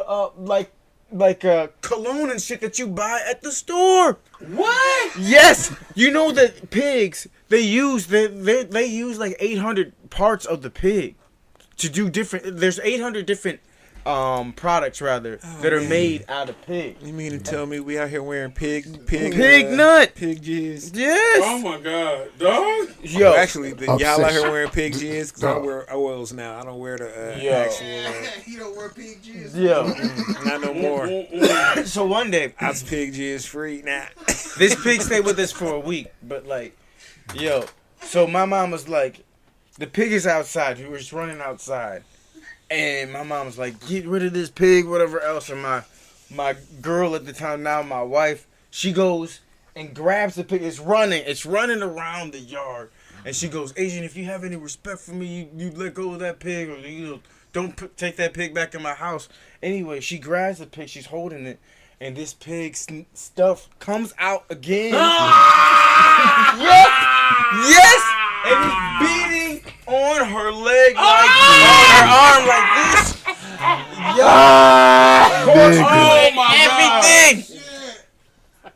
Speaker 3: cologne and shit that you buy at the store.
Speaker 2: What?
Speaker 3: Yes, you know that pigs they use like 800 parts of the pig to do different. There's 800 different products rather that are made out of pig.
Speaker 1: You mean to tell me we out here wearing pig
Speaker 3: nut,
Speaker 1: pig jizz?
Speaker 3: Yes.
Speaker 2: Oh my God, dog.
Speaker 3: Yo,
Speaker 1: Actually, y'all out here wearing pig jizz because I wear oils now. I don't wear the actual.
Speaker 5: He don't wear pig jizz.
Speaker 3: yo.
Speaker 1: Not no more.
Speaker 3: So one day,
Speaker 1: I was pig jizz free now.
Speaker 3: this pig stayed with us for a week, but yo. So my mom was like, the pig is outside. We were just running outside. And my mom was like, "Get rid of this pig," whatever else. And my girl at the time, now my wife, she goes and grabs the pig. It's running around the yard. And she goes, "Asian, if you have any respect for me, you let go of that pig, or don't take that pig back in my house." Anyway, she grabs the pig. She's holding it. And this pig stuff comes out again. Yes! And he's beating on her leg, on her arm like this. Yo!
Speaker 2: Oh my
Speaker 3: Everything!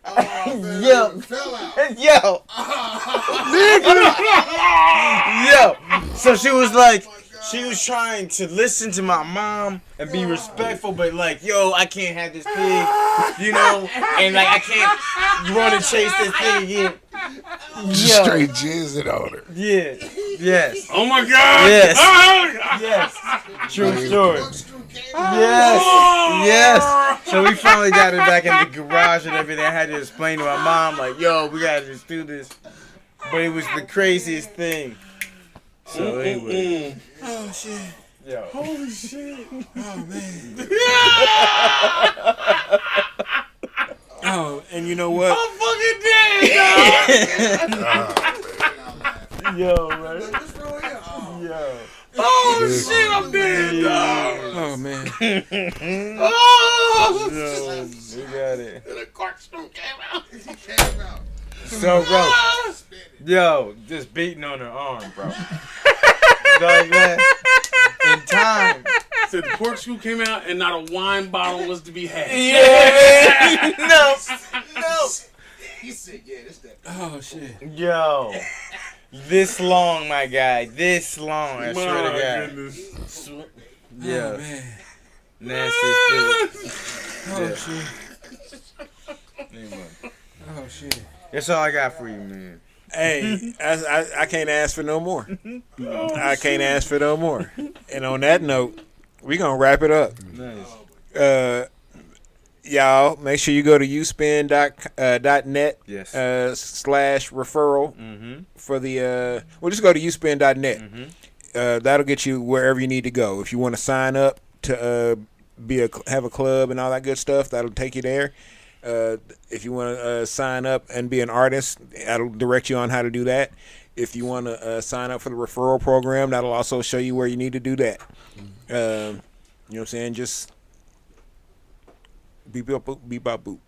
Speaker 5: Oh, man,
Speaker 3: Yo.
Speaker 5: it fell out.
Speaker 3: Yo! So she was like, she was trying to listen to my mom and be respectful, but yo, I can't have this pig, and I can't run and chase this thing again.
Speaker 4: Just straight jizzing on her.
Speaker 3: Yeah. Yes.
Speaker 2: Oh my God.
Speaker 3: Yes.
Speaker 2: Oh,
Speaker 3: Yes. True story.
Speaker 5: Corkscrew came
Speaker 3: Yes. Yes. So we finally got it back in the garage and everything. I had to explain to my mom, yo, we gotta just do this. But it was the craziest thing. So anyway.
Speaker 5: Oh shit.
Speaker 3: Yo.
Speaker 5: Holy shit. Oh man.
Speaker 1: Oh, and you know what?
Speaker 2: I'm fucking dead, dog.
Speaker 3: Yo, man.
Speaker 5: What's wrong with you? Oh.
Speaker 3: Yo.
Speaker 2: Oh shit, I'm dead, dog.
Speaker 1: Oh man.
Speaker 2: Oh.
Speaker 3: Yo, we got it.
Speaker 2: The corkscrew came out.
Speaker 5: He came out.
Speaker 3: So, bro.
Speaker 5: Spit it.
Speaker 3: Yo, just beating on her arm, bro. Like that. In time.
Speaker 2: Said the corkscrew came out and not a wine bottle was to be had.
Speaker 3: Yeah. No.
Speaker 5: He said, yeah, this that.
Speaker 1: Oh shit.
Speaker 3: Yo. This long, my guy. This long. I swear to God.
Speaker 2: Goodness.
Speaker 3: Yeah.
Speaker 1: Oh man.
Speaker 3: Nasty shit.
Speaker 1: Oh shit.
Speaker 3: Anyway.
Speaker 1: Oh shit.
Speaker 3: That's all I got for you, man.
Speaker 1: Hey, I can't ask for no more. I can't ask for no more. And on that note, we gonna wrap it up.
Speaker 3: Nice.
Speaker 1: Y'all, make sure you go to youspin.net
Speaker 3: Yes.
Speaker 1: /referral for the just go to youspin.net. That'll get you wherever you need to go. If you want to sign up to have a club and all that good stuff, that'll take you there. If you want to sign up and be an artist, that'll direct you on how to do that. If you want to sign up for the referral program, that'll also show you where you need to do that. You know what I'm saying? Just beep bop boop.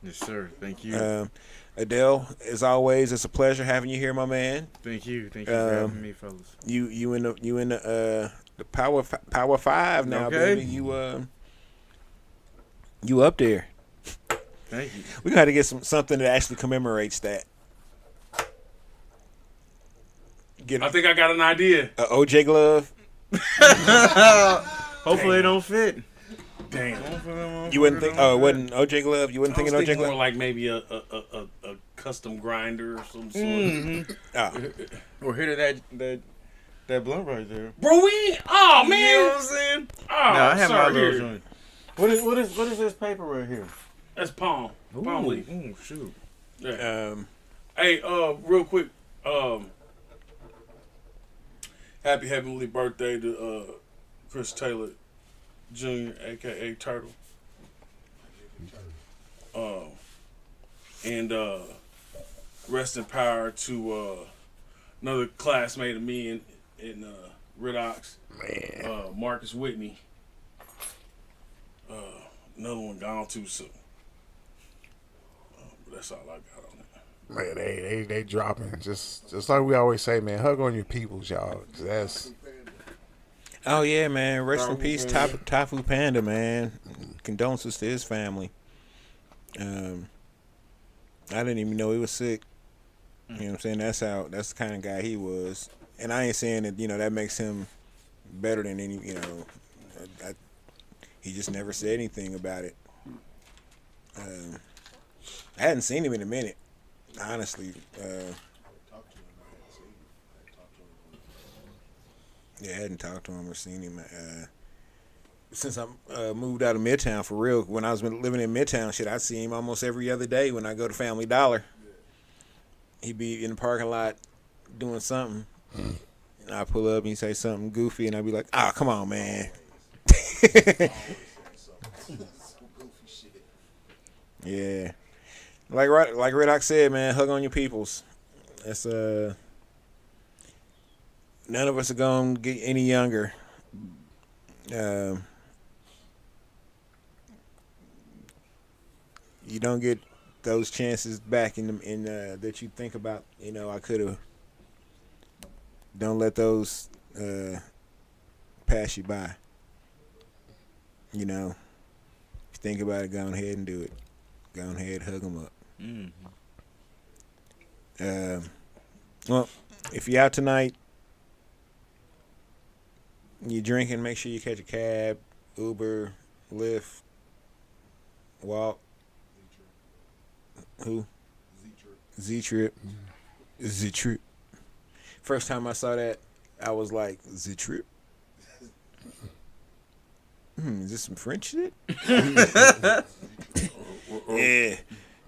Speaker 3: Yes, sir. Thank you.
Speaker 1: Adell, as always, it's a pleasure having you here, my man.
Speaker 3: Thank you. Thank you for having me, fellas.
Speaker 1: You in the Power 5 now,
Speaker 3: Okay.
Speaker 1: baby. You up there.
Speaker 3: Thank you.
Speaker 1: We got to get something that actually commemorates that. Get
Speaker 2: I think I got an idea.
Speaker 1: a OJ glove.
Speaker 3: Hopefully it don't fit.
Speaker 2: Damn.
Speaker 1: You wouldn't think? Oh, it wasn't OJ glove. You wouldn't
Speaker 2: I was
Speaker 1: think an OJ
Speaker 2: thinking more
Speaker 1: glove.
Speaker 2: like maybe a custom grinder or some sort.
Speaker 1: Oh.
Speaker 3: Or hit that blunt right there.
Speaker 2: Bro, we. Oh man.
Speaker 3: You know what I'm saying?
Speaker 2: Oh,
Speaker 3: No, I have my
Speaker 2: sorry.
Speaker 3: little
Speaker 2: Here.
Speaker 3: joint. What is this paper right here?
Speaker 2: That's palm. Palm leaf.
Speaker 3: Ooh, shoot.
Speaker 2: Yeah. Hey, real quick. Happy heavenly birthday to Chris Taylor Jr., aka Turtle. And rest in power to another classmate of me in Ridox, Marcus Whitney. Another one gone too soon. But that's all I got on it.
Speaker 4: Man, they dropping. Just like we always say, man, hug on your peoples, y'all. 'Cause that's
Speaker 1: Oh yeah, man. Rest in peace, Tafu Panda, man. Condolences to his family. I didn't even know he was sick. You know what I'm saying? That's the kind of guy he was. And I ain't saying that, that makes him better than any, he just never said anything about it. I hadn't seen him in a minute, honestly. Yeah, I hadn't talked to him or seen him since I moved out of Midtown for real. When I was living in Midtown, shit, I see him almost every other day when I go to Family Dollar. He'd be in the parking lot doing something, and I pull up and he say something goofy, and I'd be like, "Ah, come on, man." Yeah, like Redox said, man, hug on your peoples. That's none of us are gonna get any younger. You don't get those chances back in that you think about. I could have. Don't let those pass you by. If you think about it, go ahead and do it. Go ahead, hug them up. Well, if you're out tonight, you're drinking, make sure you catch a cab, Uber, Lyft, walk. Who? Z-Trip. Z-Trip. First time I saw that, I was like, Z-Trip? Is this some French shit? Yeah.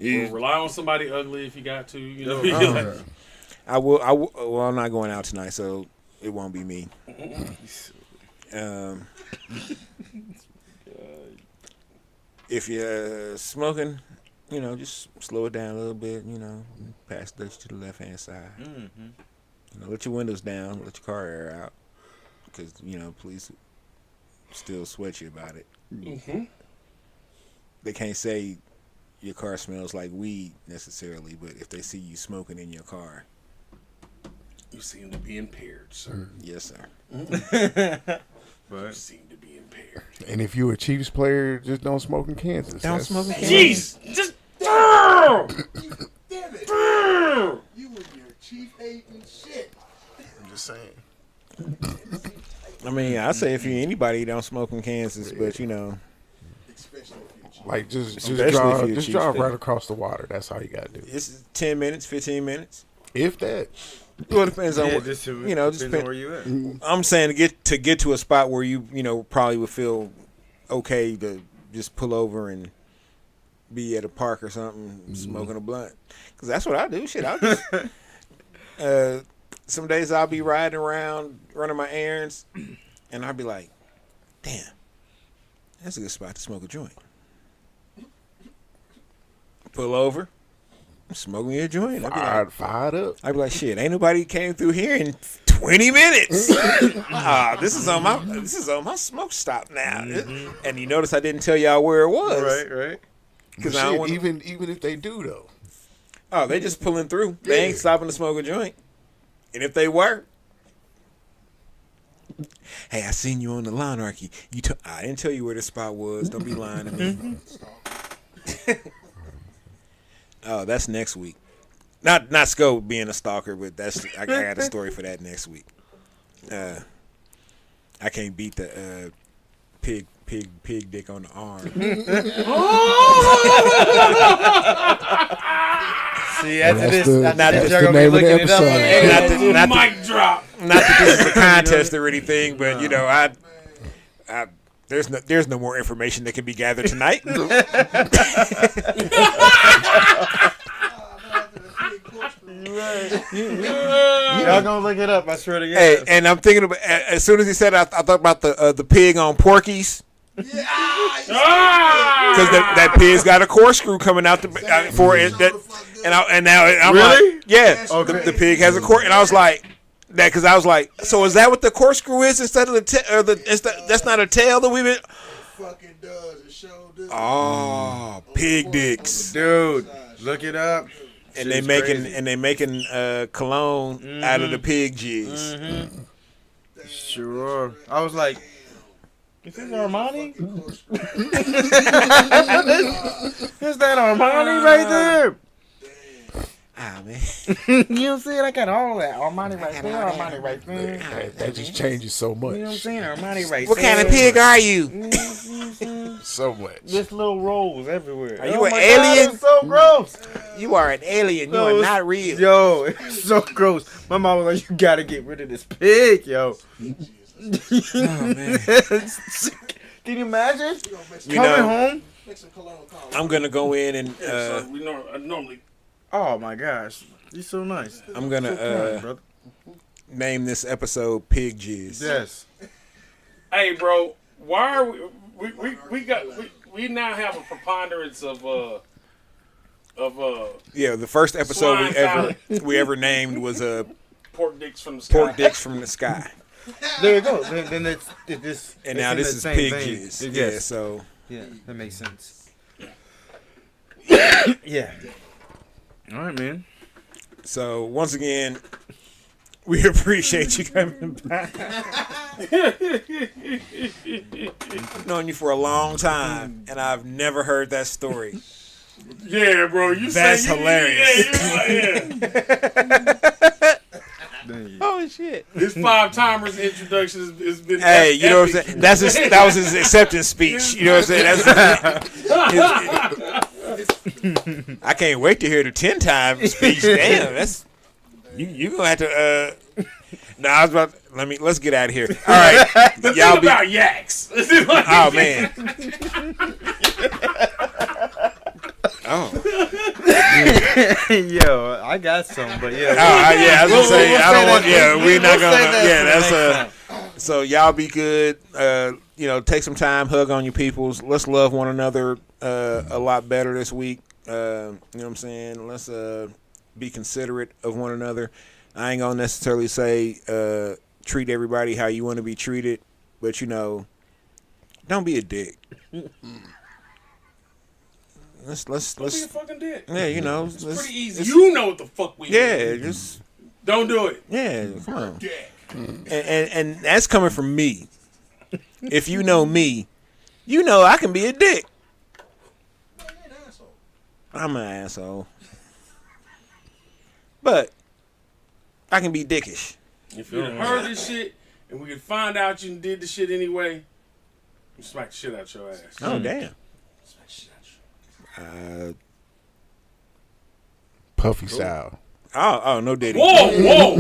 Speaker 2: Or rely on somebody ugly if you got to.
Speaker 1: I will. Well, I'm not going out tonight, so it won't be me. If you're smoking, just slow it down a little bit. Pass Dutch to the left-hand side. Let your windows down. Let your car air out, because police still sweat you about it. They can't say your car smells like weed necessarily, but if they see you smoking in your car,
Speaker 2: You seem to be impaired, sir.
Speaker 1: yes, sir.
Speaker 2: You seem to be impaired.
Speaker 4: And if you're a Chiefs player, just don't smoke in Kansas.
Speaker 1: Don't
Speaker 4: That's-
Speaker 1: smoke in Kansas.
Speaker 2: Jeez, just.
Speaker 5: Damn it. You and your chief hating shit.
Speaker 4: I'm just saying.
Speaker 1: I mean, I say if you're anybody, don't smoke in Kansas, but you know,
Speaker 5: Especially if you're cheap.
Speaker 4: Like just
Speaker 1: Especially if
Speaker 4: drive,
Speaker 1: you're a
Speaker 4: just
Speaker 1: Chiefs
Speaker 4: drive
Speaker 1: fan.
Speaker 4: right across the water. That's all you gotta do.
Speaker 1: it's 10 minutes, 15 minutes.
Speaker 4: If that,
Speaker 1: Well, it depends on
Speaker 3: Yeah,
Speaker 1: what,
Speaker 3: just to,
Speaker 1: you know. Just
Speaker 3: depends on
Speaker 1: depend,
Speaker 3: where you at.
Speaker 1: I'm saying to get to a spot where you probably would feel okay to just pull over and be at a park or something smoking a blunt, because that's what I do. Shit, I'll just some days I'll be riding around running my errands, and I'll be like, damn, that's a good spot to smoke a joint. Pull over, smoke me a joint.
Speaker 4: fired up.
Speaker 1: I'd be like, shit, ain't nobody came through here in 20 minutes. This is on my smoke stop now. And you notice I didn't tell y'all where it was.
Speaker 3: Right.
Speaker 1: Because
Speaker 4: But
Speaker 1: I don't
Speaker 4: shit,
Speaker 1: want
Speaker 4: even if they do though,
Speaker 1: Oh, they just pulling through. They ain't stopping to smoke a joint. And if they were, hey, I seen you on the Lawnarchy. I didn't tell you where the spot was. Don't be lying to me. Oh, that's next week. Not Scope being a stalker, but I got a story for that next week. I can't beat the pig dick on the arm.
Speaker 3: See, after
Speaker 4: That's
Speaker 3: this,
Speaker 4: the-
Speaker 3: after
Speaker 1: that's
Speaker 3: this,
Speaker 1: the
Speaker 3: you're gonna be
Speaker 4: name of the
Speaker 3: looking it up on
Speaker 4: episode.
Speaker 3: the
Speaker 2: Hey,
Speaker 3: internet.
Speaker 1: Not the-
Speaker 2: mic drop.
Speaker 1: Not that this is a contest or anything, but I there's no more information that can be gathered tonight.
Speaker 3: Y'all gonna look it up? I swear to God.
Speaker 1: Hey, and I'm thinking about as soon as he said, I thought about the pig on Porky's. Because that pig's got a corkscrew coming out for it. And now I'm
Speaker 3: Really?
Speaker 1: like, yeah,
Speaker 3: Okay.
Speaker 1: the pig has a cork, and I was like, because I was like, so is that what the corkscrew is instead of that's not a tail that we've been?
Speaker 5: Fucking does. It show does.
Speaker 1: Oh, pig dicks,
Speaker 3: Dude, look it up.
Speaker 1: and they
Speaker 3: Shit's
Speaker 1: making
Speaker 3: crazy.
Speaker 1: cologne out of the pig jizz.
Speaker 3: Sure. I was like, is this Armani? Is that Armani right there?
Speaker 1: Ah man,
Speaker 3: You know what I'm saying? I got all that. Armani right there, Armani right there.
Speaker 4: that just changes so much.
Speaker 3: You know what I'm saying? Armani right
Speaker 1: what
Speaker 3: there.
Speaker 1: kind of pig are you?
Speaker 4: So much.
Speaker 3: Just little rolls everywhere.
Speaker 1: Are you
Speaker 3: Oh
Speaker 1: an
Speaker 3: my
Speaker 1: alien?
Speaker 3: God, it's so gross.
Speaker 1: You are an alien. You
Speaker 3: No,
Speaker 1: are
Speaker 3: it's-
Speaker 1: not real.
Speaker 3: Yo, it's so gross. My mom was like, you gotta get rid of this pig, yo.
Speaker 1: Oh man.
Speaker 3: Can you imagine?
Speaker 1: You
Speaker 3: Coming
Speaker 1: know,
Speaker 3: home?
Speaker 5: Make some cologne column.
Speaker 1: I'm gonna go in and
Speaker 2: So I normally.
Speaker 3: Oh my gosh. You're so nice.
Speaker 1: I'm
Speaker 3: So
Speaker 1: gonna
Speaker 3: kind, brother.
Speaker 1: name this episode Pig Jizz.
Speaker 3: Yes.
Speaker 2: Hey, bro, why are we now have a preponderance of
Speaker 1: Yeah, the first episode
Speaker 2: Swine
Speaker 1: we ever named was
Speaker 2: pork dicks from the sky.
Speaker 1: Pork Dicks from the Sky,
Speaker 3: There you go. Then it's this.
Speaker 1: and
Speaker 3: it's
Speaker 1: now
Speaker 3: in
Speaker 1: this
Speaker 3: that
Speaker 1: is
Speaker 3: same
Speaker 1: Pig
Speaker 3: vein.
Speaker 1: Jizz.
Speaker 3: Yes.
Speaker 1: Yeah, so
Speaker 3: Yeah, that makes sense. Yeah. All right, man.
Speaker 1: once again, we appreciate you coming back. I've known you for a long time, and I've never heard that story.
Speaker 2: Yeah, bro, you
Speaker 1: That's
Speaker 2: say
Speaker 1: hilarious.
Speaker 3: Dang.
Speaker 1: Oh shit!
Speaker 2: This 5-timers introduction has been.
Speaker 1: Hey, you know what I'm
Speaker 2: epic.
Speaker 1: saying? That was his acceptance speech. You know what I'm saying? I can't wait to hear the 10-time speech. Damn, that's you gonna have to. No, I was about. Let's get out of here. All right,
Speaker 2: The
Speaker 1: y'all
Speaker 2: thing
Speaker 1: be.
Speaker 2: about yaks.
Speaker 1: Oh man. Oh.
Speaker 3: Yo, I got some, but yeah.
Speaker 1: Yeah, I was gonna say I don't want.
Speaker 3: that-
Speaker 1: Yeah, we're not
Speaker 3: we'll say
Speaker 1: gonna.
Speaker 3: that
Speaker 1: Yeah,
Speaker 3: for
Speaker 1: that's
Speaker 3: next time.
Speaker 1: So y'all be good. Take some time, hug on your peoples. Let's love one another a lot better this week. You know what I'm saying? Let's be considerate of one another. I ain't gonna necessarily say treat everybody how you want to be treated, but don't be a dick. let's
Speaker 2: Don't be a fucking dick.
Speaker 1: yeah, you know,
Speaker 2: It's pretty easy. You know what the fuck we
Speaker 1: yeah,
Speaker 2: do.
Speaker 1: just
Speaker 2: Don't do it.
Speaker 1: yeah, come on.
Speaker 5: Dick.
Speaker 1: And that's coming from me. If you know me, you know I can be a dick.
Speaker 5: Man, you're an asshole.
Speaker 1: I'm an asshole. But I can be dickish.
Speaker 2: If you heard this shit and we could find out you did the shit anyway, we smack the shit out your ass.
Speaker 1: Oh damn.
Speaker 5: Smack shit out you.
Speaker 4: Puffy style.
Speaker 1: Oh no diddy.
Speaker 2: Whoa, whoa.